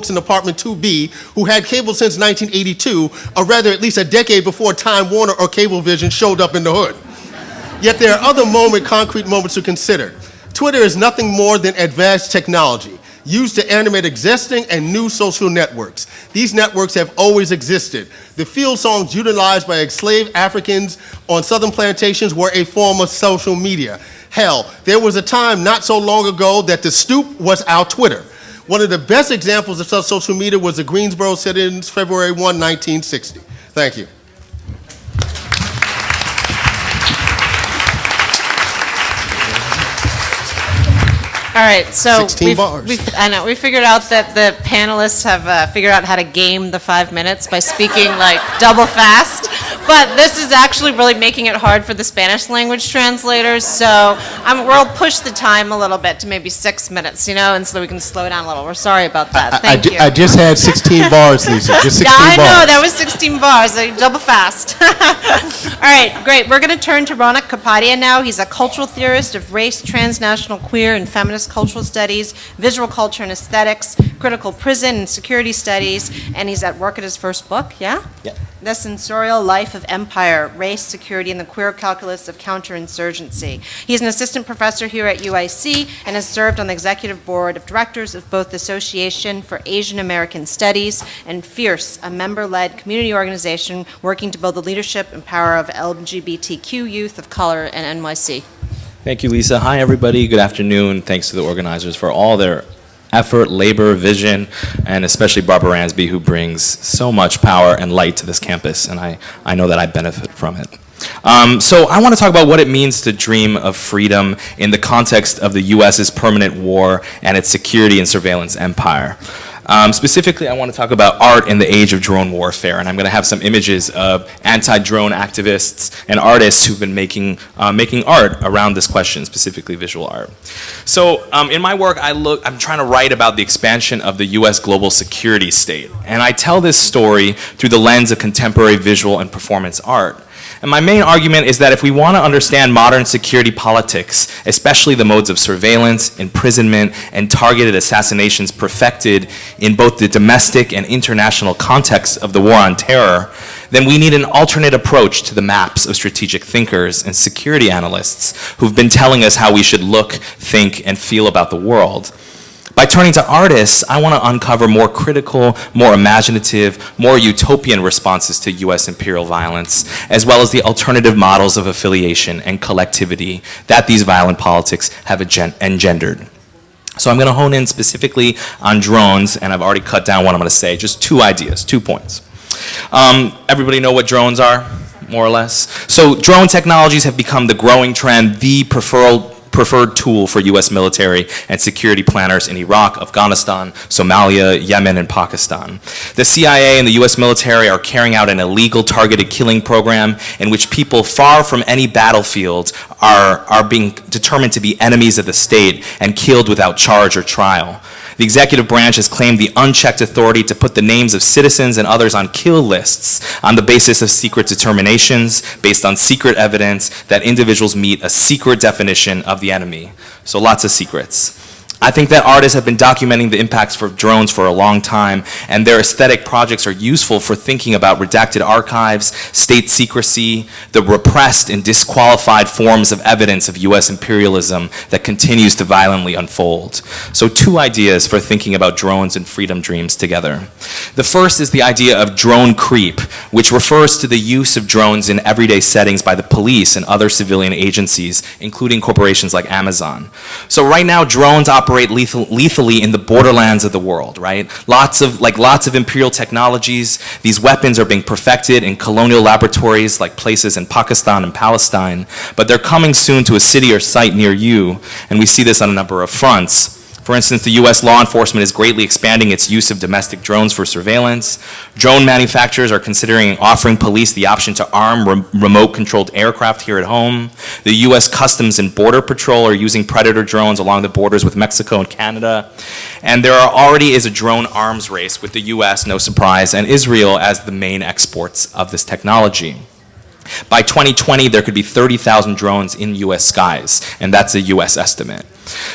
in apartment 2B who had cable since 1982, or rather at least a decade before Time Warner or Cablevision showed up in the hood. Yet there are other concrete moments to consider. Twitter is nothing more than advanced technology used to animate existing and new social networks. These networks have always existed. The field songs utilized by enslaved Africans on southern plantations were a form of social media. Hell, there was a time not so long ago that the stoop was our Twitter. One of the best examples of such social media was the Greensboro sit-ins February 1, 1960. Thank you. All right, so 16 bars. I know, we figured out that the panelists have figured out how to game the 5 minutes by speaking like double fast, but this is actually really making it hard for the Spanish language translators, so we'll push the time a little bit to maybe 6 minutes, and so we can slow down a little. We're sorry about that. Thank you. I just had 16 bars, Lisa. Just 16 I bars. know, that was 16 bars, double fast. All right, great. We're going to turn to Ronak Kapadia now. He's a cultural theorist of race, transnational, queer, and feminist cultural studies, visual culture and aesthetics, critical prison and security studies, and he's at work at his first book, yeah? Yeah. The Sensorial Life of Empire, Race, Security, and the Queer Calculus of Counterinsurgency. He's an assistant professor here at UIC and has served on the executive board of directors of both the Association for Asian American Studies and FIERCE, a member-led community organization working to build the leadership and power of LGBTQ youth of color in NYC. Thank you, Lisa. Hi, everybody. Good afternoon. Thanks to the organizers for all their effort, labor, vision, and especially Barbara Ransby, who brings so much power and light to this campus, and I know that I benefit from it. So I want to talk about what it means to dream of freedom in the context of the U.S.'s permanent war and its security and surveillance empire. Specifically, I want to talk about art in the age of drone warfare, and I'm going to have some images of anti-drone activists and artists who've been making art around this question, specifically visual art. So in my work, I'm trying to write about the expansion of the U.S. global security state, and I tell this story through the lens of contemporary visual and performance art. And my main argument is that if we want to understand modern security politics, especially the modes of surveillance, imprisonment, and targeted assassinations perfected in both the domestic and international context of the war on terror, then we need an alternate approach to the maps of strategic thinkers and security analysts who've been telling us how we should look, think, and feel about the world. By turning to artists, I want to uncover more critical, more imaginative, more utopian responses to U.S. imperial violence, as well as the alternative models of affiliation and collectivity that these violent politics have engendered. So I'm going to hone in specifically on drones, and I've already cut down what I'm going to say, just 2 ideas, 2 points. Everybody know what drones are, more or less? So drone technologies have become the growing trend, the preferred tool for U.S. military and security planners in Iraq, Afghanistan, Somalia, Yemen, and Pakistan. The CIA and the U.S. military are carrying out an illegal targeted killing program in which people far from any battlefield are being determined to be enemies of the state and killed without charge or trial. The executive branch has claimed the unchecked authority to put the names of citizens and others on kill lists on the basis of secret determinations, based on secret evidence that individuals meet a secret definition of the enemy. So lots of secrets. I think that artists have been documenting the impacts of drones for a long time, and their aesthetic projects are useful for thinking about redacted archives, state secrecy, the repressed and disqualified forms of evidence of U.S. imperialism that continues to violently unfold. So 2 ideas for thinking about drones and freedom dreams together. The first is the idea of drone creep, which refers to the use of drones in everyday settings by the police and other civilian agencies, including corporations like Amazon. So right now, drones operate lethally in the borderlands of the world, right? Lots of imperial technologies. These weapons are being perfected in colonial laboratories like places in Pakistan and Palestine, but they're coming soon to a city or site near you, and we see this on a number of fronts. For instance, the U.S. law enforcement is greatly expanding its use of domestic drones for surveillance. Drone manufacturers are considering offering police the option to arm remote-controlled aircraft here at home. The U.S. Customs and Border Patrol are using Predator drones along the borders with Mexico and Canada. And there already is a drone arms race with the U.S., no surprise, and Israel as the main exports of this technology. By 2020, there could be 30,000 drones in U.S. skies, and that's a U.S. estimate.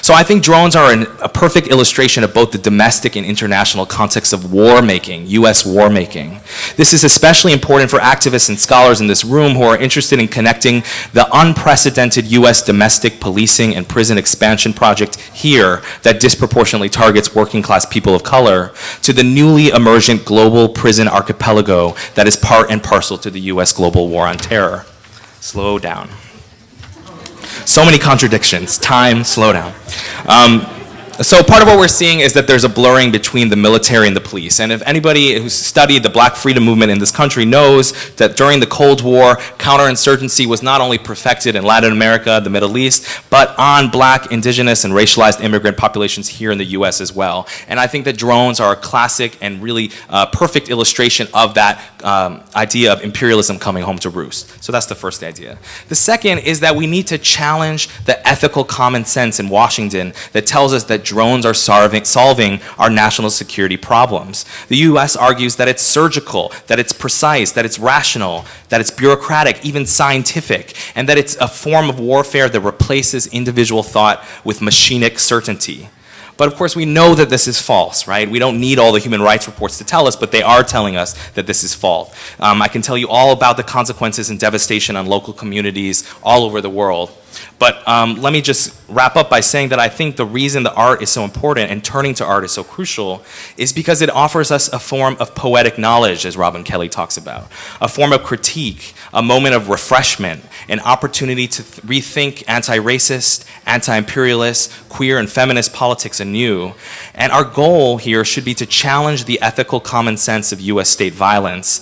So I think drones are a perfect illustration of both the domestic and international context of war making, U.S. war making. This is especially important for activists and scholars in this room who are interested in connecting the unprecedented U.S. domestic policing and prison expansion project here that disproportionately targets working class people of color to the newly emergent global prison archipelago that is part and parcel to the U.S. global war on terror. Slow down. So many contradictions. Time, slow down. So part of what we're seeing is that there's a blurring between the military and the police. And if anybody who's studied the Black freedom movement in this country knows that during the Cold War, counterinsurgency was not only perfected in Latin America, the Middle East, but on Black, indigenous, and racialized immigrant populations here in the US as well. And I think that drones are a classic and really perfect illustration of that idea of imperialism coming home to roost. So that's the first idea. The second is that we need to challenge the ethical common sense in Washington that tells us that drones are solving our national security problems. The US argues that it's surgical, that it's precise, that it's rational, that it's bureaucratic, even scientific, and that it's a form of warfare that replaces individual thought with machinic certainty. But of course, we know that this is false, right? We don't need all the human rights reports to tell us, but they are telling us that this is false. I can tell you all about the consequences and devastation on local communities all over the world. But let me just wrap up by saying that I think the reason the art is so important and turning to art is so crucial is because it offers us a form of poetic knowledge, as Robin Kelly talks about, a form of critique, a moment of refreshment, an opportunity to rethink anti-racist, anti-imperialist, queer, and feminist politics anew. And our goal here should be to challenge the ethical common sense of US state violence.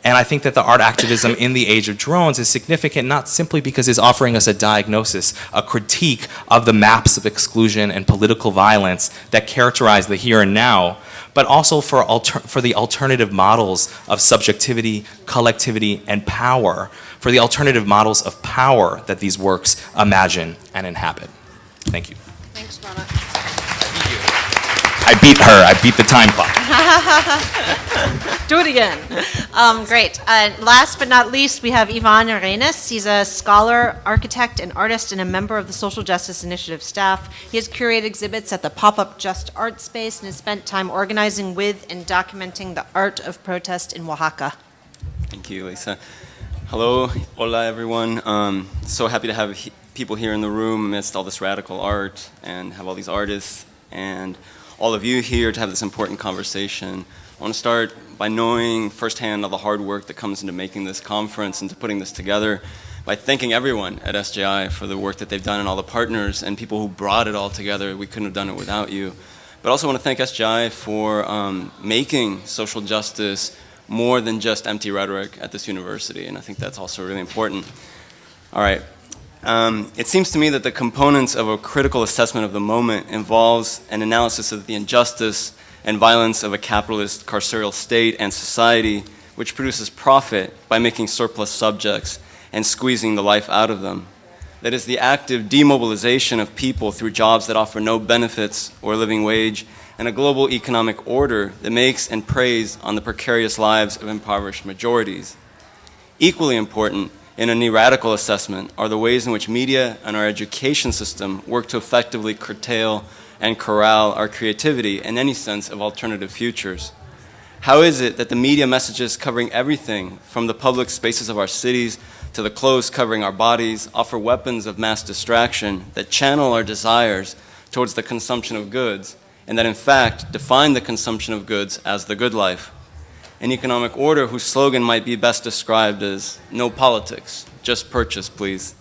And I think that the art activism in the age of drones is significant not simply because it's offering us a diagnosis, a critique of the maps of exclusion and political violence that characterize the here and now, but also for the alternative models of subjectivity, collectivity, and power, for the alternative models of power that these works imagine and inhabit. Thank you. Thanks, Rana. I beat her. I beat the time clock. Do it again. Great. Last but not least, we have Ivan Arenas. He's a scholar, architect, and artist, and a member of the Social Justice Initiative staff. He has curated exhibits at the pop-up Just Art Space and has spent time organizing with and documenting the art of protest in Oaxaca. Thank you, Lisa. Hello, hola, everyone. So happy to have people here in the room amidst all this radical art and have all these artists and all of you here to have this important conversation. I want to start by knowing firsthand all the hard work that comes into making this conference and to putting this together, by thanking everyone at SJI for the work that they've done and all the partners and people who brought it all together. We couldn't have done it without you. But I also want to thank SJI for making social justice more than just empty rhetoric at this university, and I think that's also really important. All right. It seems to me that the components of a critical assessment of the moment involves an analysis of the injustice and violence of a capitalist carceral state and society which produces profit by making surplus subjects and squeezing the life out of them. That is the active demobilization of people through jobs that offer no benefits or a living wage, and a global economic order that makes and preys on the precarious lives of impoverished majorities. Equally important, in a new radical assessment, are the ways in which media and our education system work to effectively curtail and corral our creativity and any sense of alternative futures. How is it that the media messages covering everything from the public spaces of our cities to the clothes covering our bodies offer weapons of mass distraction that channel our desires towards the consumption of goods, and that in fact define the consumption of goods as the good life? An economic order whose slogan might be best described as no politics, just purchase, please.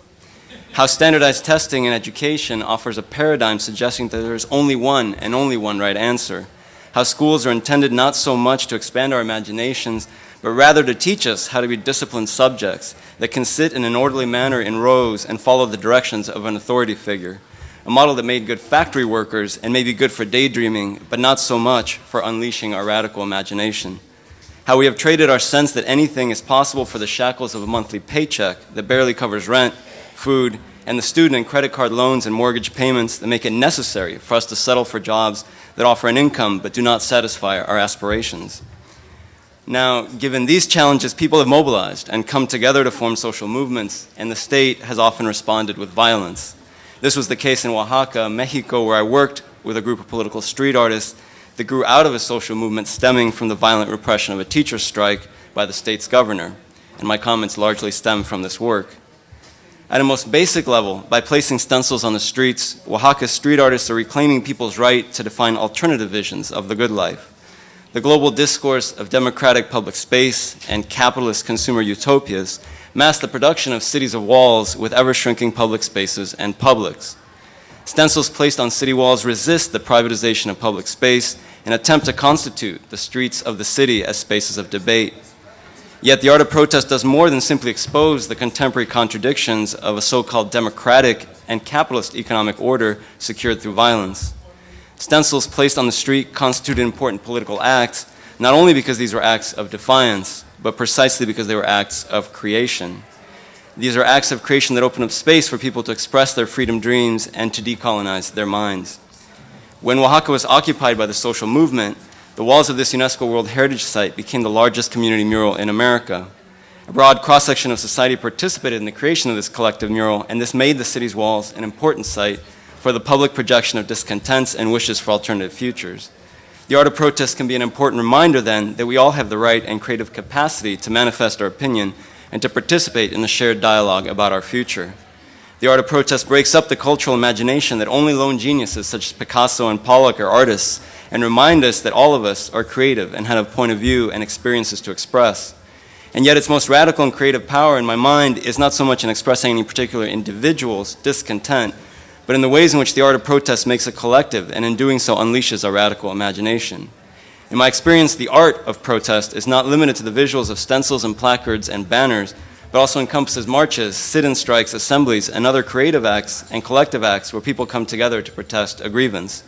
How standardized testing in education offers a paradigm suggesting that there is only one and only one right answer. How schools are intended not so much to expand our imaginations, but rather to teach us how to be disciplined subjects that can sit in an orderly manner in rows and follow the directions of an authority figure. A model that made good factory workers and may be good for daydreaming, but not so much for unleashing our radical imagination. How we have traded our sense that anything is possible for the shackles of a monthly paycheck that barely covers rent, food, and the student and credit card loans and mortgage payments that make it necessary for us to settle for jobs that offer an income but do not satisfy our aspirations. Now, given these challenges, people have mobilized and come together to form social movements, and the state has often responded with violence. This was the case in Oaxaca, Mexico, where I worked with a group of political street artists that grew out of a social movement stemming from the violent repression of a teacher's strike by the state's governor, and my comments largely stem from this work. At a most basic level, by placing stencils on the streets, Oaxaca's street artists are reclaiming people's right to define alternative visions of the good life. The global discourse of democratic public space and capitalist consumer utopias mask the production of cities of walls with ever-shrinking public spaces and publics. Stencils placed on city walls resist the privatization of public space and attempt to constitute the streets of the city as spaces of debate. Yet the art of protest does more than simply expose the contemporary contradictions of a so-called democratic and capitalist economic order secured through violence. Stencils placed on the street constituted important political acts, not only because these were acts of defiance, but precisely because they were acts of creation. These are acts of creation that open up space for people to express their freedom dreams and to decolonize their minds. When Oaxaca was occupied by the social movement, the walls of this UNESCO World Heritage Site became the largest community mural in America. A broad cross-section of society participated in the creation of this collective mural, and this made the city's walls an important site for the public projection of discontents and wishes for alternative futures. The art of protest can be an important reminder, then, that we all have the right and creative capacity to manifest our opinion and to participate in the shared dialogue about our future. The art of protest breaks up the cultural imagination that only lone geniuses such as Picasso and Pollock are artists, and remind us that all of us are creative and have a point of view and experiences to express. And yet its most radical and creative power in my mind is not so much in expressing any particular individual's discontent, but in the ways in which the art of protest makes a collective, and in doing so unleashes our radical imagination. In my experience, the art of protest is not limited to the visuals of stencils and placards and banners, but also encompasses marches, sit-in strikes, assemblies, and other creative acts and collective acts where people come together to protest a grievance.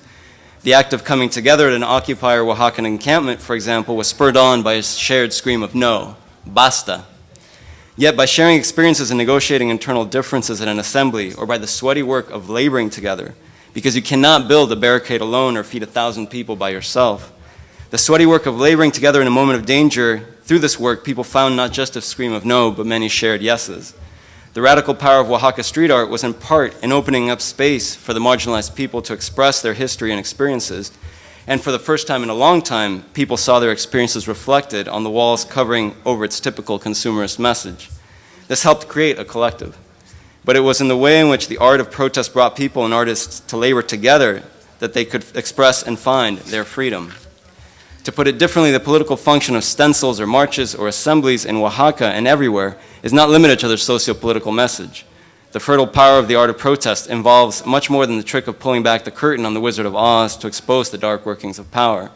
The act of coming together at an Occupy Oaxacan encampment, for example, was spurred on by a shared scream of no, basta. Yet by sharing experiences and negotiating internal differences at an assembly, or by the sweaty work of laboring together, because you cannot build a barricade alone or feed 1,000 people by yourself, the sweaty work of laboring together in a moment of danger, through this work, people found not just a scream of no, but many shared yeses. The radical power of Oaxaca street art was in part in opening up space for the marginalized people to express their history and experiences, and for the first time in a long time, people saw their experiences reflected on the walls covering over its typical consumerist message. This helped create a collective. But it was in the way in which the art of protest brought people and artists to labor together that they could express and find their freedom. To put it differently, the political function of stencils or marches or assemblies in Oaxaca and everywhere is not limited to their socio-political message. The fertile power of the art of protest involves much more than the trick of pulling back the curtain on the Wizard of Oz to expose the dark workings of power.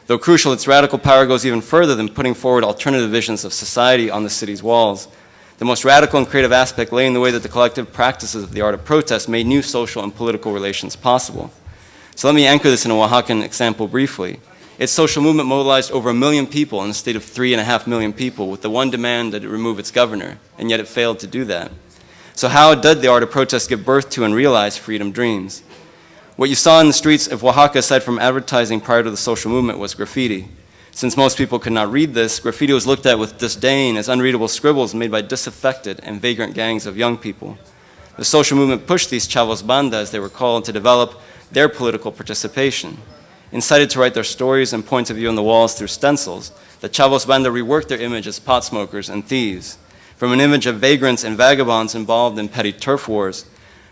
Though crucial, its radical power goes even further than putting forward alternative visions of society on the city's walls. The most radical and creative aspect lay in the way that the collective practices of the art of protest made new social and political relations possible. So let me anchor this in a Oaxacan example briefly. Its social movement mobilized over 1 million people in a state of 3.5 million people with the one demand that it remove its governor, and yet it failed to do that. So how did the art of protest give birth to and realize freedom dreams? What you saw in the streets of Oaxaca, aside from advertising prior to the social movement, was graffiti. Since most people could not read this, graffiti was looked at with disdain as unreadable scribbles made by disaffected and vagrant gangs of young people. The social movement pushed these chavos banda, as they were called, to develop their political participation. Incited to write their stories and points of view on the walls through stencils, the chavos banda reworked their image as pot smokers and thieves. From an image of vagrants and vagabonds involved in petty turf wars,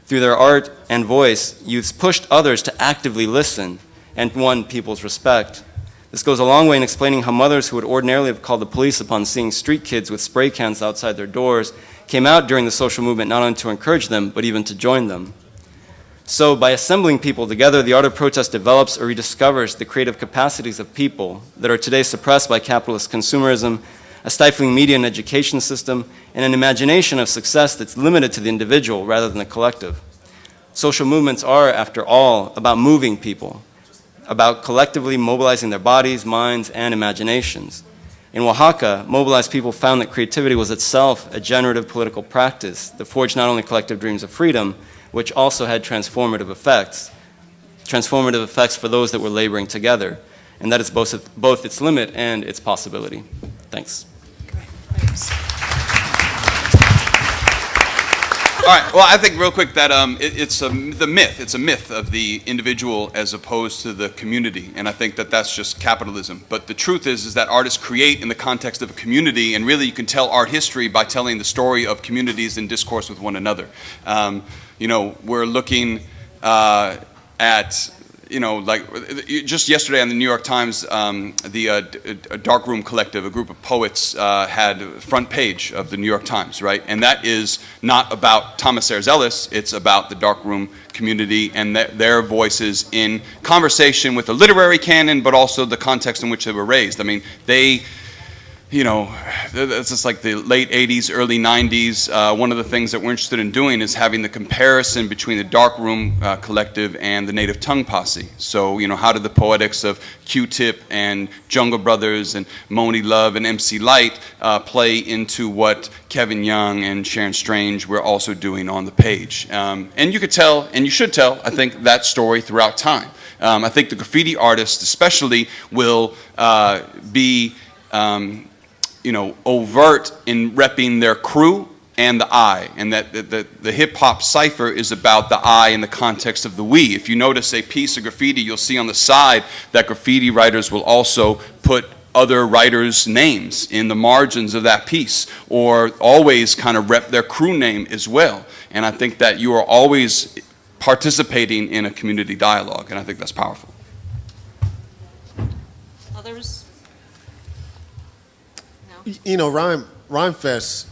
through their art and voice, youths pushed others to actively listen and won people's respect. This goes a long way in explaining how mothers who would ordinarily have called the police upon seeing street kids with spray cans outside their doors came out during the social movement not only to encourage them, but even to join them. So by assembling people together, the art of protest develops or rediscovers the creative capacities of people that are today suppressed by capitalist consumerism, a stifling media and education system, and an imagination of success that's limited to the individual rather than the collective. Social movements are, after all, about moving people, about collectively mobilizing their bodies, minds, and imaginations. In Oaxaca, mobilized people found that creativity was itself a generative political practice that forged not only collective dreams of freedom, which also had transformative effects for those that were laboring together, and that is both its limit and its possibility. Thanks. All right. Well, I think real quick that it's a myth of the individual as opposed to the community, and I think that that's just capitalism. But the truth is that artists create in the context of a community, and really you can tell art history by telling the story of communities in discourse with one another. We're looking at you know, like just yesterday on the New York Times, the Darkroom Collective, a group of poets, had front page of the New York Times, right? And that is not about Thomas Sayers Ellis, it's about the darkroom community and their voices in conversation with the literary canon, but also the context in which they were raised. I mean, they, you know, it's just like the late 80s, early 90s. One of the things that we're interested in doing is having the comparison between the Darkroom Collective and the Native Tongue Posse. So, you know, how did the poetics of Q-Tip and Jungle Brothers and Moni Love and MC Lyte play into what Kevin Young and Sharon Strange were also doing on the page? And you could tell, and you should tell, I think, that story throughout time. I think the graffiti artists especially will be you know, overt in repping their crew and the I, and that the hip-hop cipher is about the I in the context of the we. If you notice a piece of graffiti, you'll see on the side that graffiti writers will also put other writers' names in the margins of that piece, or always kind of rep their crew name as well. And I think that you are always participating in a community dialogue, and I think that's powerful. Others? You know, Rhymefest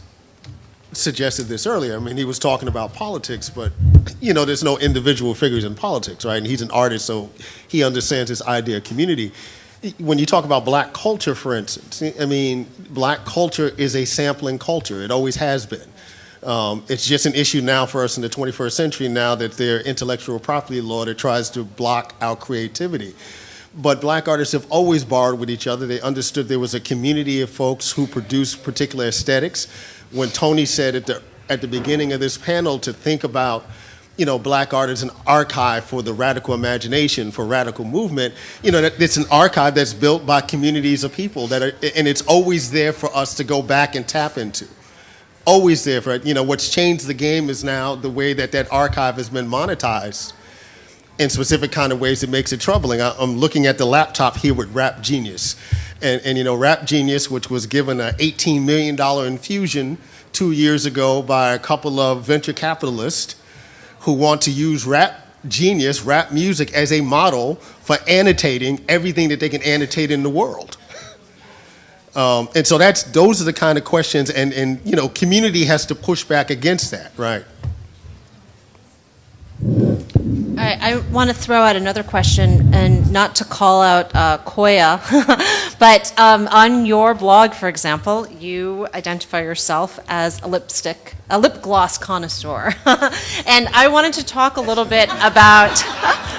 suggested this earlier. I mean, he was talking about politics, but, you know, there's no individual figures in politics, right? And he's an artist, so he understands this idea of community. When you talk about black culture, for instance, I mean, black culture is a sampling culture. It always has been. It's just an issue now for us in the 21st century now that there are intellectual property law that tries to block our creativity. But black artists have always borrowed with each other. They understood there was a community of folks who produced particular aesthetics. When Tony said at the beginning of this panel to think about, you know, black art as an archive for the radical imagination, for radical movement, you know, that it's an archive that's built by communities of people that are, and it's always there for us to go back and tap into. Always there for, you know, what's changed the game is now the way that that archive has been monetized in specific kind of ways that makes it troubling. I'm looking at the laptop here with Rap Genius. And you know, Rap Genius, which was given an $18 million infusion 2 years ago by a couple of venture capitalists who want to use Rap Genius, rap music, as a model for annotating everything that they can annotate in the world. And so those are the kind of questions, and you know, community has to push back against that, right? I want to throw out another question, and not to call out Koya, but on your blog, for example, you identify yourself as a lip gloss connoisseur. And I wanted to talk a little bit about,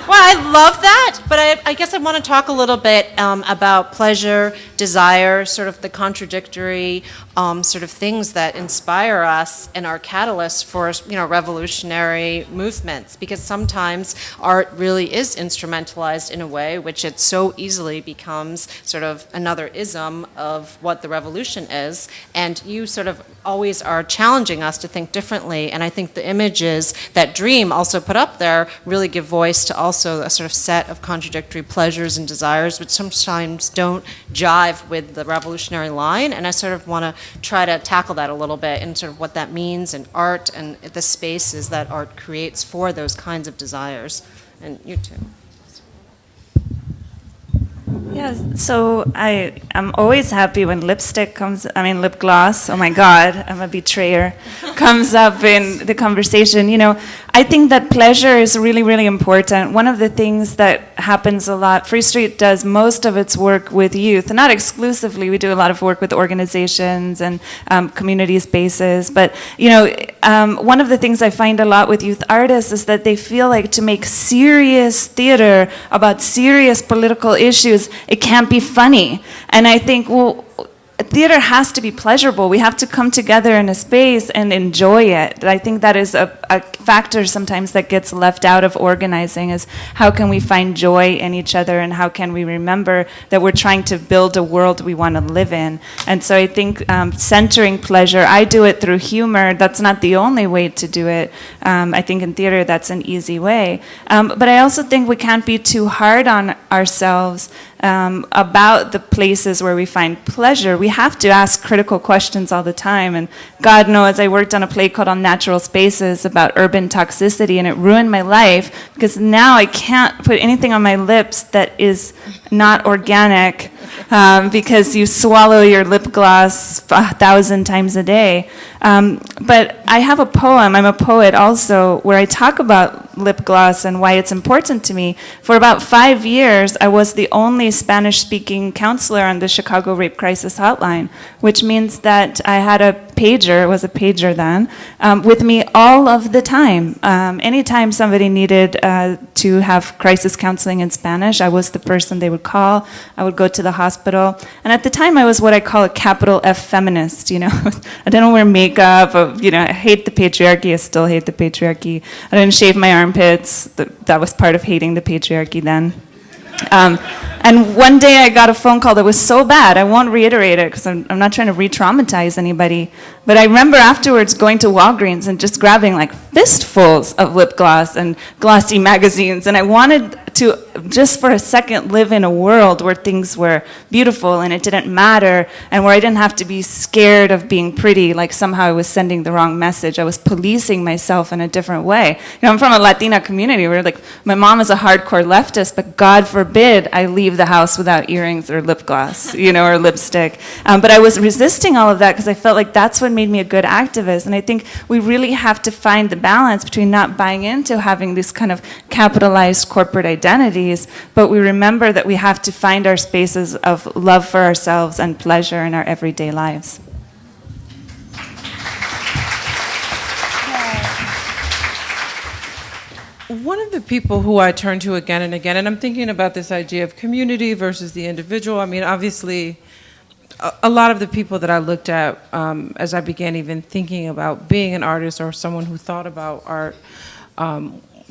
well, I love that, but I guess I want to talk a little bit about pleasure, desire, sort of the contradictory sort of things that inspire us and are catalysts for, you know, revolutionary movements, because sometimes art really is instrumentalized in a way which it so easily becomes sort of another ism of what the revolution is, and you sort of always are challenging us to think differently, and I think the images that Dream also put up there really give voice to also a sort of set of contradictory pleasures and desires which sometimes don't jive with the revolutionary line, and I sort of want to try to tackle that a little bit and sort of what that means in art and the spaces that art creates for those kinds of desires. And you too. Yeah, so I'm always happy when lip gloss, oh my God, I'm a betrayer, comes up in the conversation. You know, I think that pleasure is really, really important. One of the things that happens a lot, Free Street does most of its work with youth, not exclusively, we do a lot of work with organizations and community spaces, but, you know, one of the things I find a lot with youth artists is that they feel like to make serious theater about serious political issues, it can't be funny. And I think, well, theater has to be pleasurable. We have to come together in a space and enjoy it. I think that is a factor sometimes that gets left out of organizing, is how can we find joy in each other, and how can we remember that we're trying to build a world we want to live in. And so I think centering pleasure, I do it through humor. That's not the only way to do it. I think in theater that's an easy way. But I also think we can't be too hard on ourselves, about the places where we find pleasure, we have to ask critical questions all the time. And God knows I worked on a play called Unnatural Spaces about urban toxicity, and it ruined my life because now I can't put anything on my lips that is not organic, because you swallow your lip gloss 1,000 times a day. But I have a poem, I'm a poet also, where I talk about lip gloss and why it's important to me. For about 5 years, I was the only Spanish-speaking counselor on the Chicago Rape Crisis Hotline, which means that I had a pager, it was a pager then, with me all of the time. Anytime somebody needed to have crisis counseling in Spanish, I was the person they would call. I would go to the hospital. And at the time, I was what I call a capital F feminist, you know. I didn't wear makeup, I hate the patriarchy, I still hate the patriarchy. I didn't shave my armpits, that was part of hating the patriarchy then. And one day I got a phone call that was so bad, I won't reiterate it because I'm not trying to re-traumatize anybody, but I remember afterwards going to Walgreens and just grabbing like fistfuls of lip gloss and glossy magazines, and I wanted to, just for a second, live in a world where things were beautiful and it didn't matter, and where I didn't have to be scared of being pretty, like somehow I was sending the wrong message. I was policing myself in a different way. I'm from a Latina community where like my mom is a hardcore leftist, but God forbid I leave the house without earrings or lip gloss, or lipstick. But I was resisting all of that because I felt like that's what made me a good activist. And I think we really have to find the balance between not buying into having these kind of capitalized corporate identities, but we remember that we have to find our spaces of love for ourselves and pleasure in our everyday lives. One of the people who I turn to again and again, and I'm thinking about this idea of community versus the individual. I mean, obviously, a lot of the people that I looked at as I began even thinking about being an artist or someone who thought about art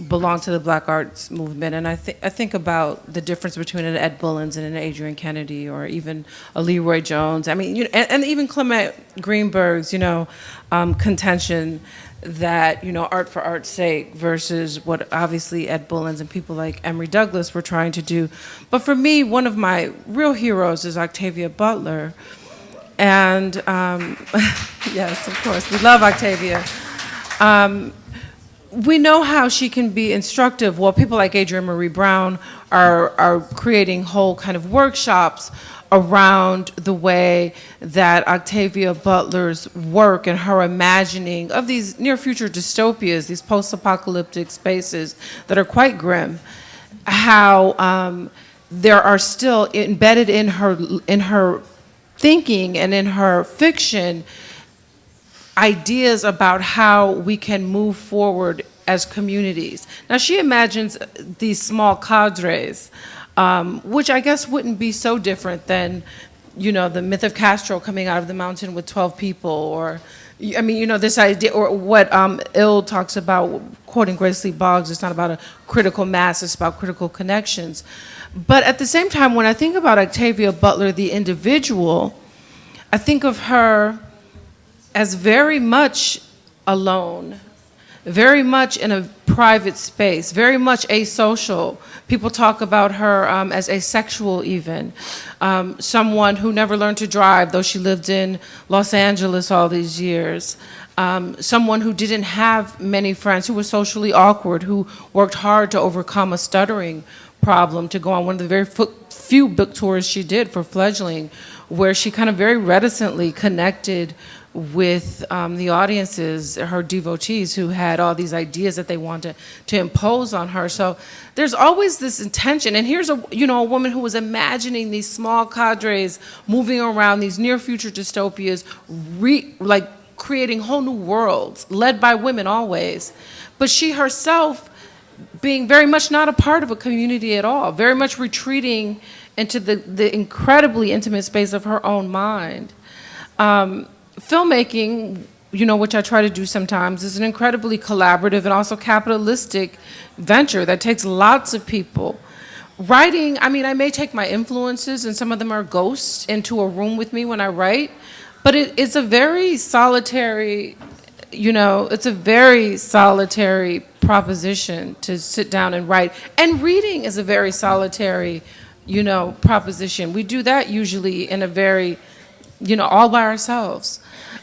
belong to the Black arts movement. And I think about the difference between an Ed Bullins and an Adrian Kennedy, or even a Leroy Jones. I mean, and even Clement Greenberg's, contention that, art for art's sake versus what obviously Ed Bullins and people like Emory Douglas were trying to do. But for me, one of my real heroes is Octavia Butler. And yes, of course, we love Octavia. We know how she can be instructive. Well, people like Adrienne Marie Brown are creating whole kind of workshops around the way that Octavia Butler's work and her imagining of these near-future dystopias, these post-apocalyptic spaces that are quite grim, how there are still embedded in her thinking and in her fiction ideas about how we can move forward as communities. Now, she imagines these small cadres, which I guess wouldn't be so different than, the myth of Castro coming out of the mountain with 12 people, or, this idea, or what Ill talks about, quoting Grace Lee Boggs, it's not about a critical mass, it's about critical connections. But at the same time, when I think about Octavia Butler, the individual, I think of her as very much alone, very much in a private space, very much asocial. People talk about her as asexual even. Someone who never learned to drive, though she lived in Los Angeles all these years. Someone who didn't have many friends, who was socially awkward, who worked hard to overcome a stuttering problem, to go on one of the very few book tours she did for Fledgling, where she kind of very reticently connected with the audiences, her devotees, who had all these ideas that they wanted to impose on her. So there's always this intention. And here's a woman who was imagining these small cadres moving around these near future dystopias, creating whole new worlds, led by women always. But she herself being very much not a part of a community at all, very much retreating into the incredibly intimate space of her own mind. Filmmaking, which I try to do sometimes, is an incredibly collaborative and also capitalistic venture that takes lots of people. Writing, I may take my influences, and some of them are ghosts, into a room with me when I write, but it's a very solitary you know, it's a very solitary proposition to sit down and write. And reading is a very solitary, you know, proposition. We do that usually in a very, you know, all by ourselves.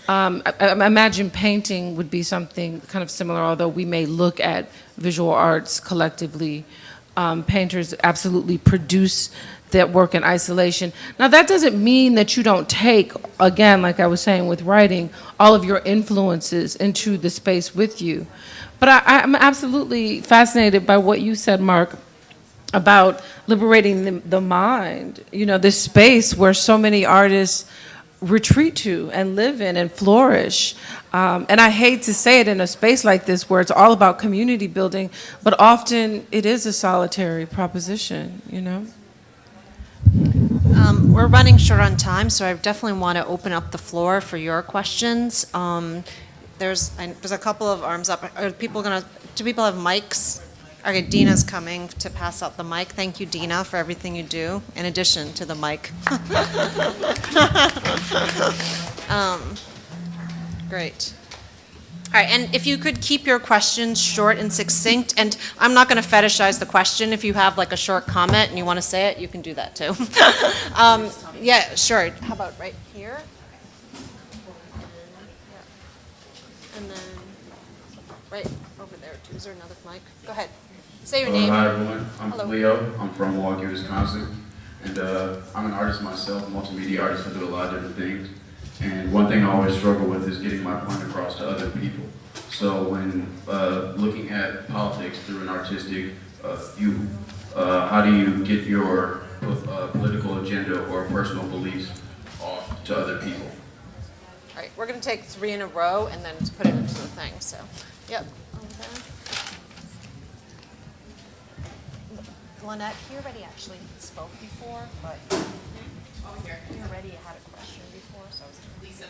I imagine painting would be something kind of similar, although we may look at visual arts collectively. Painters absolutely produce that work in isolation. Now, that doesn't mean that you don't take, again, like I was saying with writing, all of your influences into the space with you. But I'm absolutely fascinated by what you said, Mark, about liberating the mind, you know, this space where so many artists retreat to and live in and flourish. And I hate to say it in a space like this where it's all about community building, but often it is a solitary proposition, you know? We're running short on time, so I definitely want to open up the floor for your questions. There's a couple of arms up. Do people have mics? Okay, Dina's coming to pass out the mic. Thank you, Dina, for everything you do, in addition to the mic. Great. All right, and if you could keep your questions short and succinct, and I'm not going to fetishize the question. If you have like a short comment and you want to say it, you can do that too. Yeah, sure. How about right here? And then right over there too. Is there another mic? Go ahead. Say your name. Hi everyone, I'm Hello. Leo. I'm from Milwaukee, Wisconsin. And I'm an artist myself, multimedia artist. I do a lot of different things. And one thing I always struggle with is getting my point across to other people. So when looking at politics through an artistic view, how do you get your political agenda or personal beliefs off to other people? All right, we're going to take 3 in a row and then put it into the thing. So, yep. Okay. Lynette, you already actually spoke before, but you already had a question before, so I was Lisa.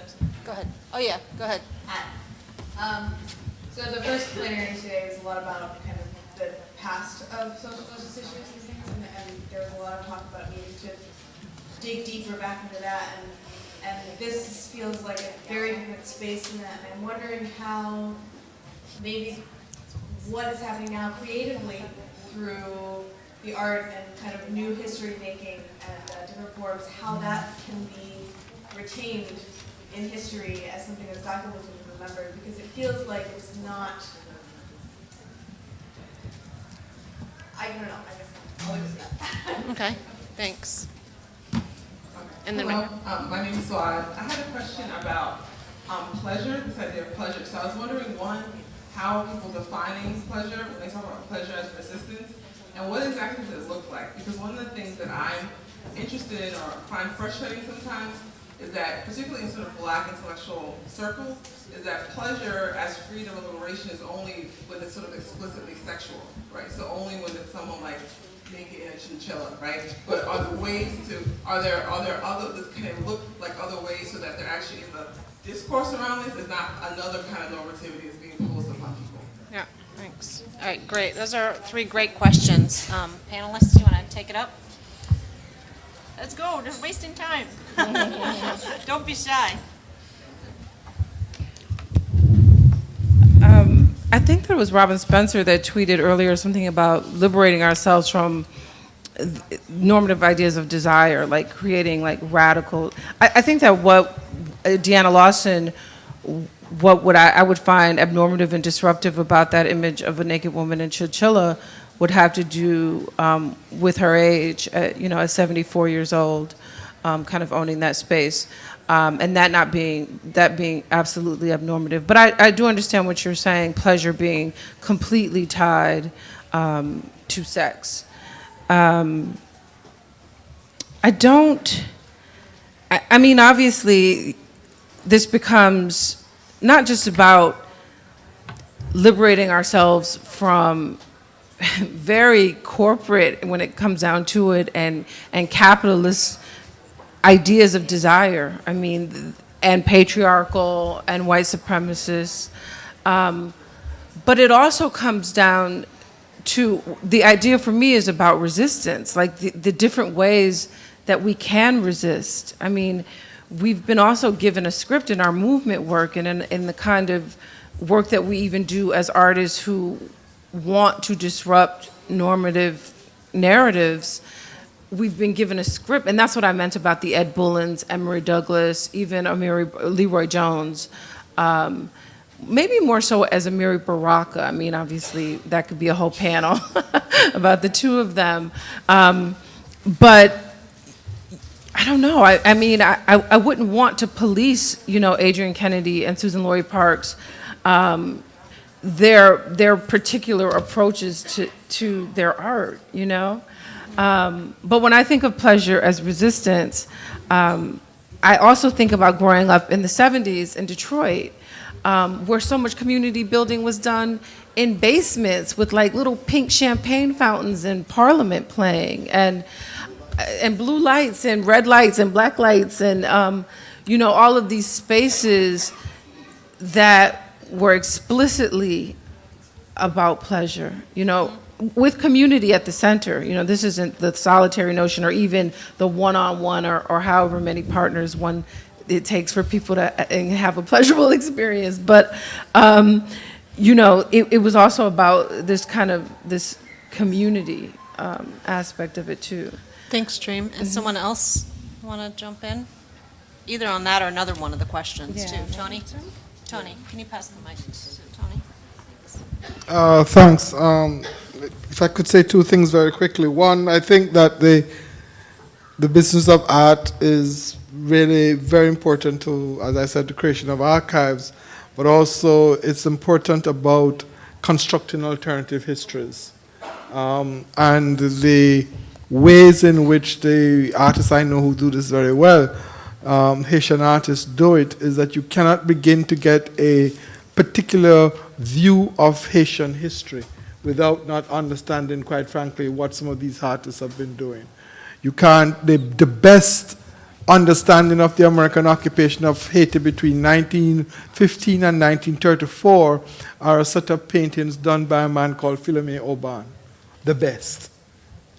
Go ahead. Oh yeah, go ahead. Hi. So the first plenary today was a lot about kind of the past of social justice issues and things, and there was a lot of talk about needing to dig deeper back into that, and this feels like a very different space in that, and I'm wondering how maybe what is happening now creatively through the art and kind of new history making and different forms, how that can be retained in history as something that's documented and remembered, because it feels like it's not, I don't know, I guess I'll leave it at that. Okay, thanks. And then Hello, my name is Suad. I had a question about pleasure, this idea of pleasure. So I was wondering, one, how people defining pleasure when they talk about pleasure as resistance, and what exactly does it look like? Because one of the things that I'm interested in or find frustrating sometimes is that, particularly in sort of Black intellectual circles, is that pleasure as freedom and liberation is only when it's sort of explicitly sexual, right? So only when it's someone like naked in a chinchilla, right? But are there other, this can it look like other ways so that they're actually in the discourse around this is not another kind of normativity is being imposed upon people? Yeah, thanks. All right, great. Those are 3 great questions. Panelists, you want to take it up? Let's go. Just wasting time. Don't be shy. I think there was Robin Spencer that tweeted earlier something about liberating ourselves from normative ideas of desire, like creating like radical. I think that what Deanna Lawson, I would find abnormative and disruptive about that image of a naked woman in chinchilla would have to do with her age, at 74 years old, kind of owning that space, and that being absolutely abnormative. But I do understand what you're saying, pleasure being completely tied to sex. I mean, obviously, this becomes not just about liberating ourselves from very corporate, when it comes down to it, and capitalist ideas of desire. I mean, and patriarchal and white supremacists. But it also comes down to, the idea for me is about resistance, like the different ways that we can resist. I mean, we've been also given a script in our movement work and in the kind of work that we even do as artists who want to disrupt normative narratives, we've been given a script, and that's what I meant about the Ed Bullins, Emory Douglas, even Leroy Jones, maybe more so as Amiri Baraka. I mean, obviously, that could be a whole panel about the two of them. But I don't know. I mean, I wouldn't want to police, you know, Adrian Kennedy and Susan Laurie Parks, their particular approaches to their art, you know? But when I think of pleasure as resistance, I also think about growing up in the 70s in Detroit, where so much community building was done in basements with like little pink champagne fountains in Parliament playing, and blue lights and red lights and black lights, and you know, all of these spaces that were explicitly about pleasure, you know, with community at the center. You know, this isn't the solitary notion or even the one-on-one or however many partners it takes for people to have a pleasurable experience. But, you know, it was also about this kind of, this community aspect of it too. Thanks, Dream. And someone else want to jump in? Either on that or another one of the questions too. Tony? Tony, can you pass the mic to Tony? Thanks. If I could say two things very quickly. One, I think that the business of art is really very important to, as I said, the creation of archives, but also it's important about constructing alternative histories. And the ways in which the artists I know who do this very well, Haitian artists do it, is that you cannot begin to get a particular view of Haitian history without not understanding, quite frankly, what some of these artists have been doing. You can't, the best understanding of the American occupation of Haiti between 1915 and 1934 are a set of paintings done by a man called Philomé Aubin, the best.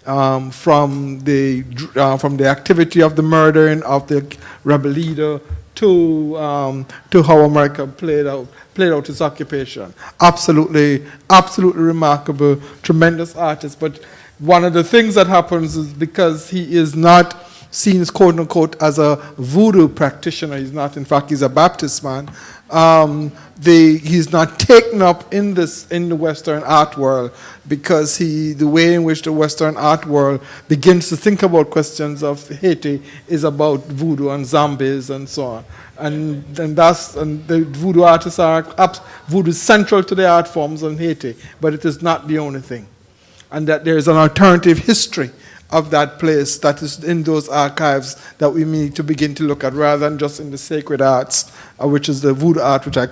From the activity of the murdering of the rebel leader to how America played out its occupation. Absolutely remarkable, tremendous artist. But one of the things that happens is because he is not seen as quote unquote as a voodoo practitioner, he's not, in fact, he's a Baptist man. He's not taken up in the Western art world because the way in which the Western art world begins to think about questions of Haiti is about voodoo and zombies and so on. And the voodoo artists voodoo is central to the art forms in Haiti, but it is not the only thing. And that there is an alternative history of that place that is in those archives that we need to begin to look at, rather than just in the sacred arts, which is the voodoo art, which I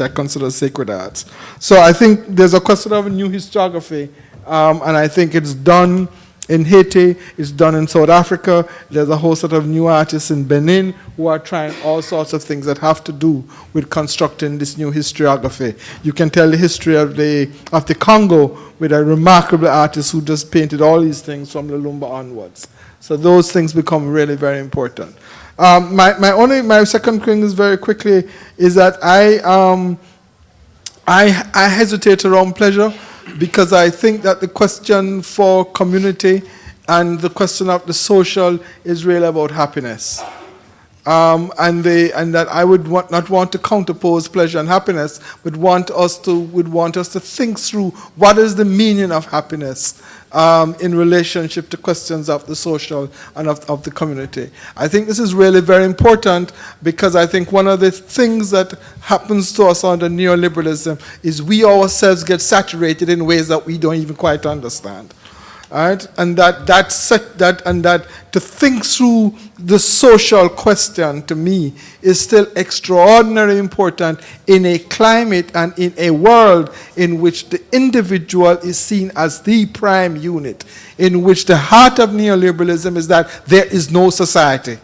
consider sacred arts. So I think there's a question of a new historiography, and I think it's done in Haiti, it's done in South Africa. There's a whole set of new artists in Benin who are trying all sorts of things that have to do with constructing this new historiography. You can tell the history of the Congo with a remarkable artist who just painted all these things from Lumumba onwards. So those things become really very important. My second thing is very quickly is that I hesitate around pleasure, because I think that the question for community and the question of the social is really about happiness. And that I would not want to counterpose pleasure and happiness, but would want us to think through what is the meaning of happiness in relationship to questions of the social and of the community. I think this is really very important, because I think one of the things that happens to us under neoliberalism is we ourselves get saturated in ways that we don't even quite understand. Right? And that to think through the social question, to me, is still extraordinarily important in a climate and in a world in which the individual is seen as the prime unit, in which the heart of neoliberalism is that there is no society.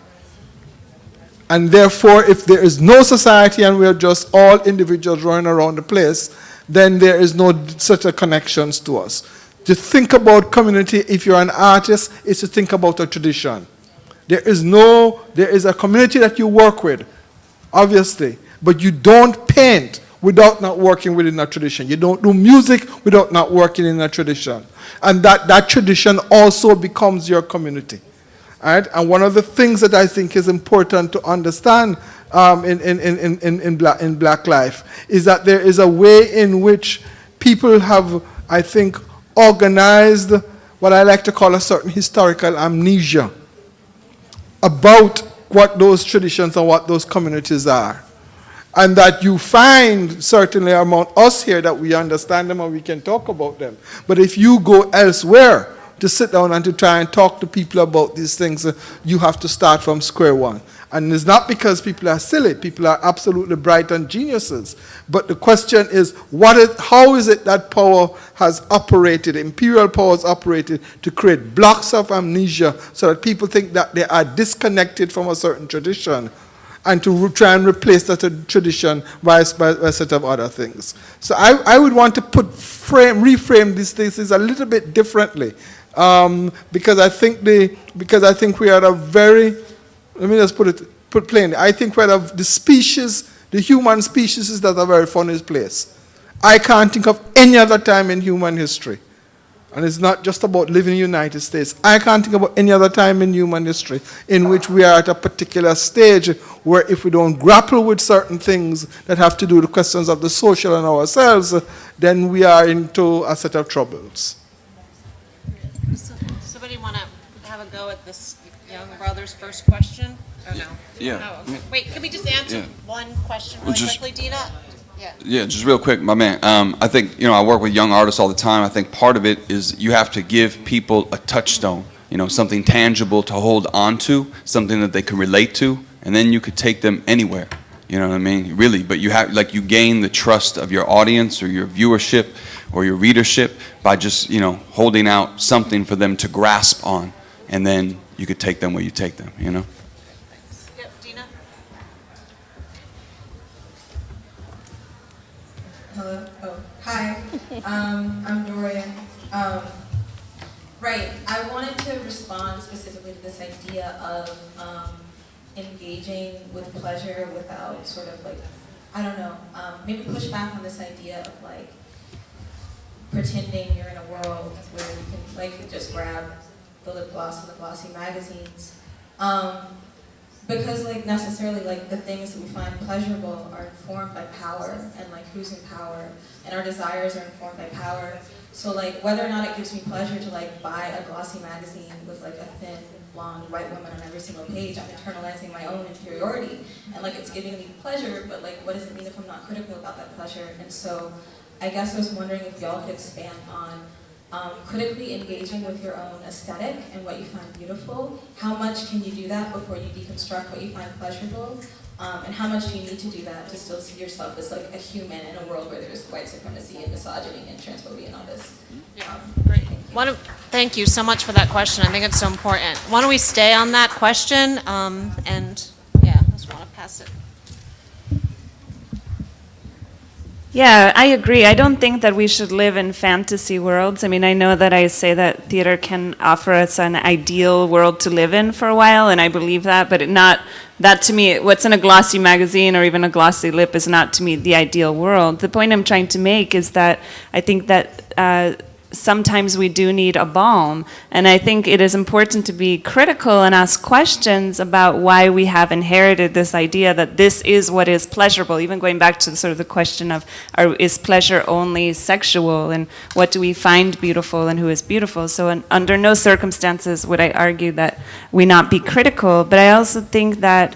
And therefore, if there is no society and we are just all individuals running around the place, then there is no such a connections to us. To think about community, if you're an artist, is to think about a tradition. There is a community that you work with, obviously, but you don't paint without not working within a tradition. You don't do music without not working in a tradition. And that tradition also becomes your community. Right? And one of the things that I think is important to understand in black life is that there is a way in which people have, I think, organized what I like to call a certain historical amnesia about what those traditions and what those communities are. And that you find, certainly among us here, that we understand them and we can talk about them. But if you go elsewhere to sit down and to try and talk to people about these things, you have to start from square one. And it's not because people are silly. People are absolutely bright and geniuses. But the question is, how is it that power has operated, imperial power has operated to create blocks of amnesia so that people think that they are disconnected from a certain tradition, and to try and replace that tradition by a set of other things. So I would want to reframe these things a little bit differently, because I think we are at a very, let me just put plainly, I think we're at the human species is at a very funny place. I can't think of any other time in human history. And it's not just about living in the United States. I can't think about any other time in human history in which we are at a particular stage where if we don't grapple with certain things that have to do with the questions of the social and ourselves, then we are into a set of troubles. Somebody want to have a go at this young brother's first question? Or no? Yeah. Oh, wait, can we just answer one question really quickly, Dina? Yeah, just real quick, my man. I think, I work with young artists all the time. I think part of it is you have to give people a touchstone, something tangible to hold on to, something that they can relate to, and then you could take them anywhere. You know what I mean? Really, but you gain the trust of your audience or your viewership or your readership by just, holding out something for them to grasp on, and then you could take them where you take them, Yep, Dina? Hello. Oh, hi. I'm Dorian. Right. I wanted to respond specifically to this idea of engaging with pleasure without sort of maybe push back on this idea of pretending you're in a world where you can just grab the lip gloss and the glossy magazines. Because necessarily the things that we find pleasurable are informed by power and who's in power, and our desires are informed by power. So whether or not it gives me pleasure to buy a glossy magazine with a thin blonde white woman on every single page, I'm internalizing my own inferiority, and it's giving me pleasure, but what does it mean if I'm not critical about that pleasure? And so I guess I was wondering if y'all could expand on critically engaging with your own aesthetic and what you find beautiful. How much can you do that before you deconstruct what you find pleasurable? And how much do you need to do that to still see yourself as a human in a world where there's white supremacy and misogyny and transphobia and all this? Great. Thank you so much for that question. I think it's so important. Why don't we stay on that question? I just want to pass it. Yeah, I agree. I don't think that we should live in fantasy worlds. I mean, I know that I say that theater can offer us an ideal world to live in for a while, and I believe that, but that to me, what's in a glossy magazine or even a glossy lip is not to me the ideal world. The point I'm trying to make is that I think that sometimes we do need a balm, and I think it is important to be critical and ask questions about why we have inherited this idea that this is what is pleasurable, even going back to the question of is pleasure only sexual, and what do we find beautiful and who is beautiful. So under no circumstances would I argue that we not be critical, but I also think that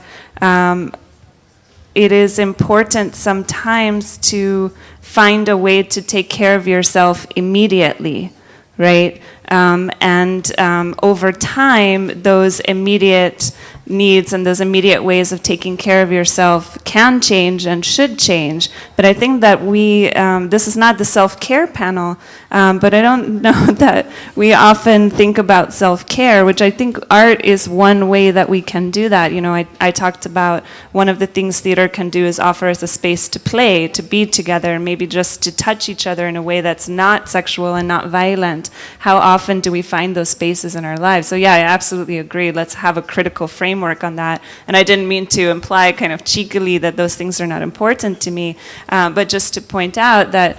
it is important sometimes to find a way to take care of yourself immediately, right? Over time, those immediate needs and those immediate ways of taking care of yourself can change and should change. But I think that this is not the self-care panel, but I don't know that we often think about self-care, which I think art is one way that we can do that. I talked about one of the things theater can do is offer us a space to play, to be together, and maybe just to touch each other in a way that's not sexual and not violent. How often do we find those spaces in our lives? So yeah, I absolutely agree. Let's have a critical framework framework on that. And I didn't mean to imply kind of cheekily that those things are not important to me, but just to point out that,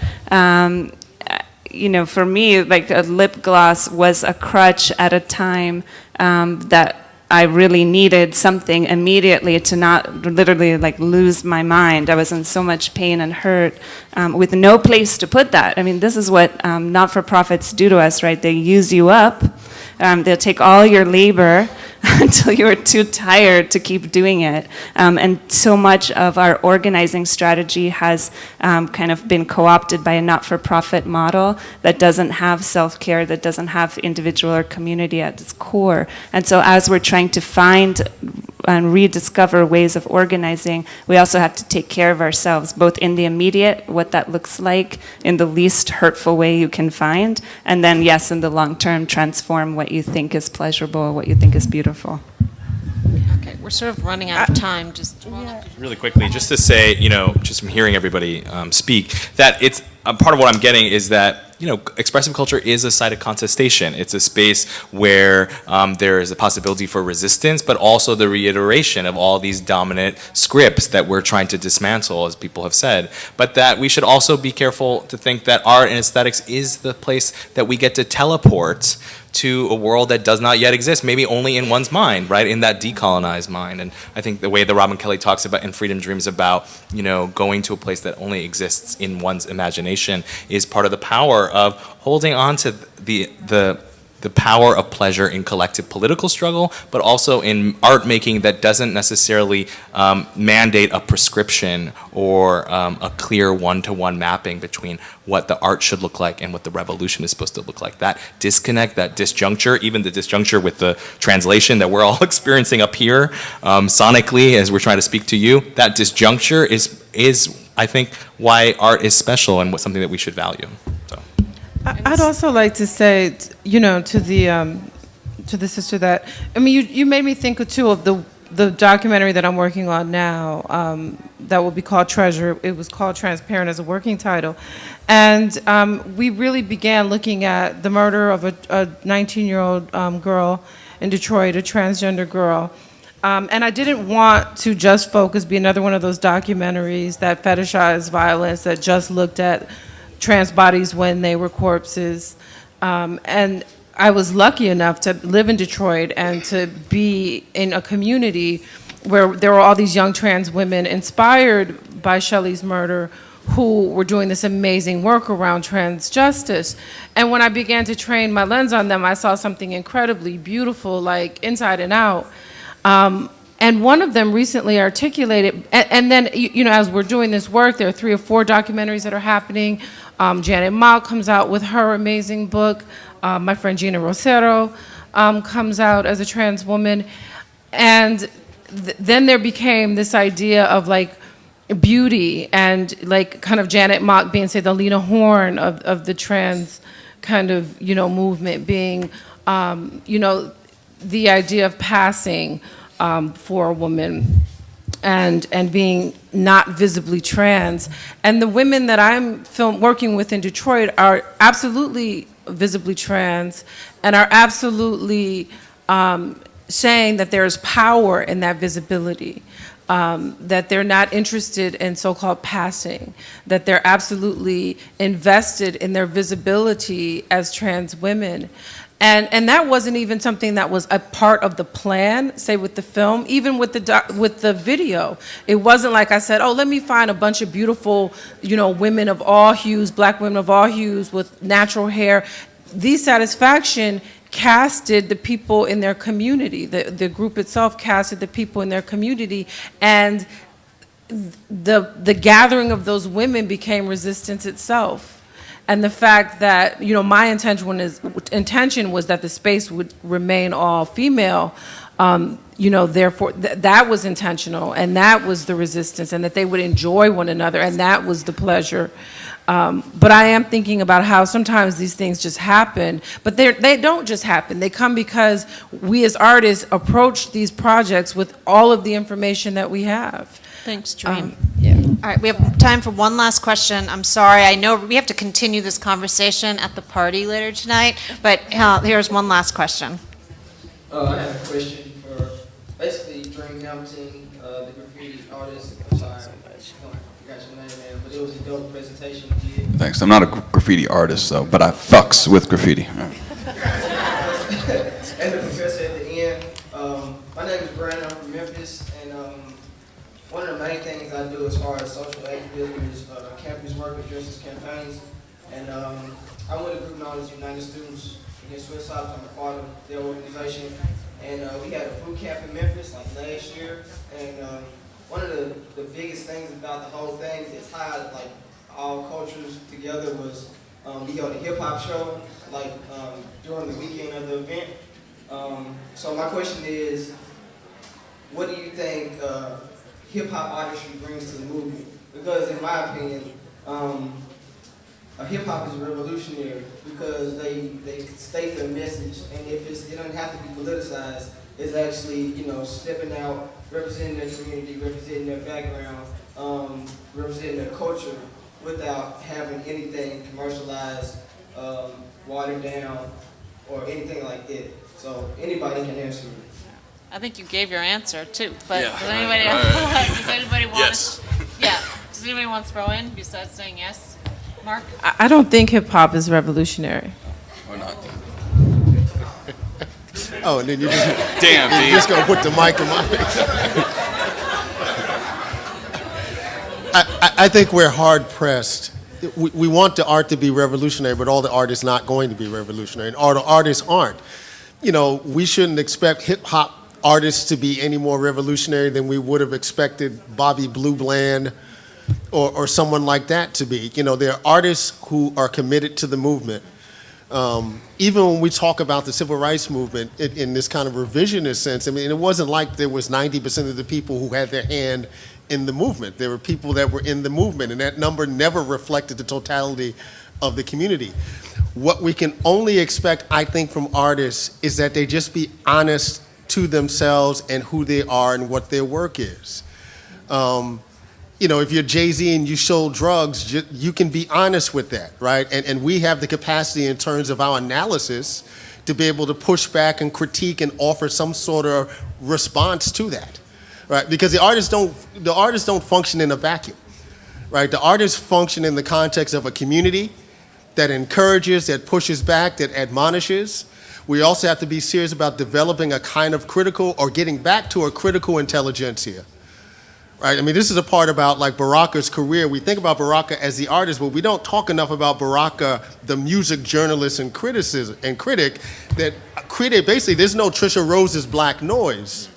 you know, for me, like a lip gloss was a crutch at a time that I really needed something immediately to not literally like lose my mind. I was in so much pain and hurt with no place to put that. I mean, this is what not-for-profits do to us, right? They use you up. They'll take all your labor until you're too tired to keep doing it. And so much of our organizing strategy has kind of been co-opted by a not-for-profit model that doesn't have self-care, that doesn't have individual or community at its core. And so as we're trying to find and rediscover ways of organizing, we also have to take care of ourselves, both in the immediate, what that looks like, in the least hurtful way you can find, and then, yes, in the long term, transform what you think is pleasurable, what you think is beautiful. Okay, we're sort of running out of time. Just Really quickly, just to say, you know, just from hearing everybody speak, that it's part of what I'm getting is that, you know, expressive culture is a site of contestation. It's a space where there is a possibility for resistance, but also the reiteration of all these dominant scripts that we're trying to dismantle, as people have said. But that we should also be careful to think that art and aesthetics is the place that we get to teleport to a world that does not yet exist, maybe only in one's mind, right, in that decolonized mind. And I think the way that Robin Kelly talks about in Freedom Dreams about, you know, going to a place that only exists in one's imagination is part of the power of holding on to the power of pleasure in collective political struggle, but also in art making that doesn't necessarily mandate a prescription or a clear one-to-one mapping between what the art should look like and what the revolution is supposed to look like. That disconnect, that disjuncture, even the disjuncture with the translation that we're all experiencing up here sonically as we're trying to speak to you, that disjuncture is I think, why art is special and something that we should value. So. I'd also like to say, you know, to the sister that, I mean, you made me think too of the documentary that I'm working on now that will be called Treasure. It was called Transparent as a working title. And we really began looking at the murder of a 19-year-old girl in Detroit, a transgender girl. And I didn't want to just be another one of those documentaries that fetishize violence, that just looked at trans bodies when they were corpses. And I was lucky enough to live in Detroit and to be in a community where there were all these young trans women inspired by Shelley's murder who were doing this amazing work around trans justice. And when I began to train my lens on them, I saw something incredibly beautiful, like Inside and Out. And one of them recently articulated, and then, you know, as we're doing this work, there are 3 or 4 documentaries that are happening. Janet Mock comes out with her amazing book. My friend Gina Rosero comes out as a trans woman. And then there became this idea of like beauty and like kind of Janet Mock being, say, the Lena Horne of the trans kind of, you know, movement being, you know, the idea of passing for a woman and being not visibly trans. And the women that I'm working with in Detroit are absolutely visibly trans and are absolutely saying that there's power in that visibility, that they're not interested in so-called passing, that they're absolutely invested in their visibility as trans women. And that wasn't even something that was a part of the plan, say with the film, even with the video. It wasn't like I said, oh, let me find a bunch of beautiful, you know, women of all hues, black women of all hues with natural hair. The Satisfaction casted the people in their community. The group itself casted the people in their community, and the gathering of those women became resistance itself. And the fact that, you know, my intention was that the space would remain all female, you know, therefore that was intentional, and that was the resistance, and that they would enjoy one another, and that was the pleasure. But I am thinking about how sometimes these things just happen, but they don't just happen. They come because we as artists approach these projects with all of the information that we have. Thanks, Dream. Yeah. All right, we have time for one last question. I'm sorry, I know we have to continue this conversation at the party later tonight, but here's one last question. I have a question for basically Dream Hampton, the graffiti artist. I'm sorry, I forgot your name, man, but it was a dope presentation you did. Thanks. I'm not a graffiti artist, though, but I fucks with graffiti. And the professor at the end. My name is Brandon. I'm from Memphis, and one of the main things I do as far as social activism is campus work and justice campaigns. And I'm with a group known as United Students Against Suicide. I'm a part of their organization. And we had a boot camp in Memphis like last year. And one of the biggest things about the whole thing that tied like all cultures together was we held a hip hop show like during the weekend of the event. So my question is, what do you think hip hop artistry brings to the movement? Because in my opinion, hip hop is revolutionary because they state their message, and if it doesn't have to be politicized, it's actually stepping out, representing their community, representing their background, representing their culture, without having anything commercialized, watered down, or anything like that. So anybody can answer me. I think you gave your answer too, but Yeah. does anybody does anybody want Yes. does anybody want to throw in besides saying yes? Mark? I don't think hip hop is revolutionary. Or not. Oh, and then you just, Damn, you're dude. just gonna put the mic in my face. I think we're hard pressed. We want the art to be revolutionary, but all the art is not going to be revolutionary, and all the artists aren't. We shouldn't expect hip hop artists to be any more revolutionary than we would have expected Bobby Blue Bland or someone like that to be. There are artists who are committed to the movement. Even when we talk about the civil rights movement in this kind of revisionist sense, I mean, it wasn't like there was 90% of the people who had their hand in the movement. There were people that were in the movement, and that number never reflected the totality of the community. What we can only expect, I think, from artists is that they just be honest to themselves and who they are and what their work is. If you're Jay-Z and you sold drugs, you can be honest with that, right? And we have the capacity in terms of our analysis to be able to push back and critique and offer some sort of response to that, right? Because the artists don't function in a vacuum, right? The artists function in the context of a community that encourages, that pushes back, that admonishes. We also have to be serious about developing a kind of critical, or getting back to a critical intelligentsia. Right? I mean, this is a part about like Baraka's career. We think about Baraka as the artist, but we don't talk enough about Baraka, the music journalist and critic. Basically, there's no Trisha Rose's Black Noise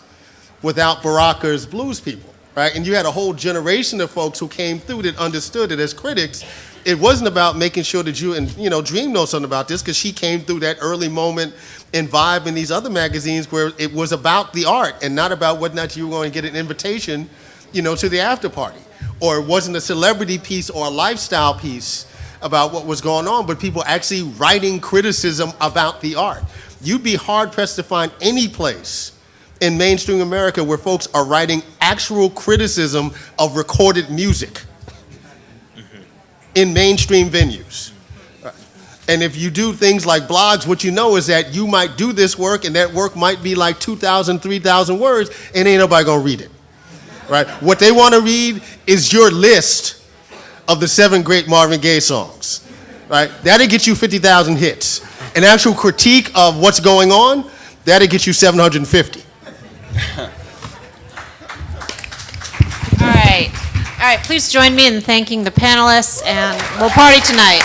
without Baraka's blues people, right? And you had a whole generation of folks who came through that understood it as critics. It wasn't about making sure that Dream knows something about this, because she came through that early moment and Vibe and these other magazines where it was about the art and not about whether or not you were going to get an invitation to the after party, or it wasn't a celebrity piece or a lifestyle piece about what was going on, but people actually writing criticism about the art. You'd be hard pressed to find any place in mainstream America where folks are writing actual criticism of recorded music in mainstream venues. And if you do things like blogs, what you know is that you might do this work and that work might be like 2,000, 3,000 words, and ain't nobody gonna read it. Right? What they want to read is your list of the 7 great Marvin Gaye songs. Right? That'll get you 50,000 hits. An actual critique of what's going on, that'll get you 750. All right, please join me in thanking the panelists, and we'll party tonight.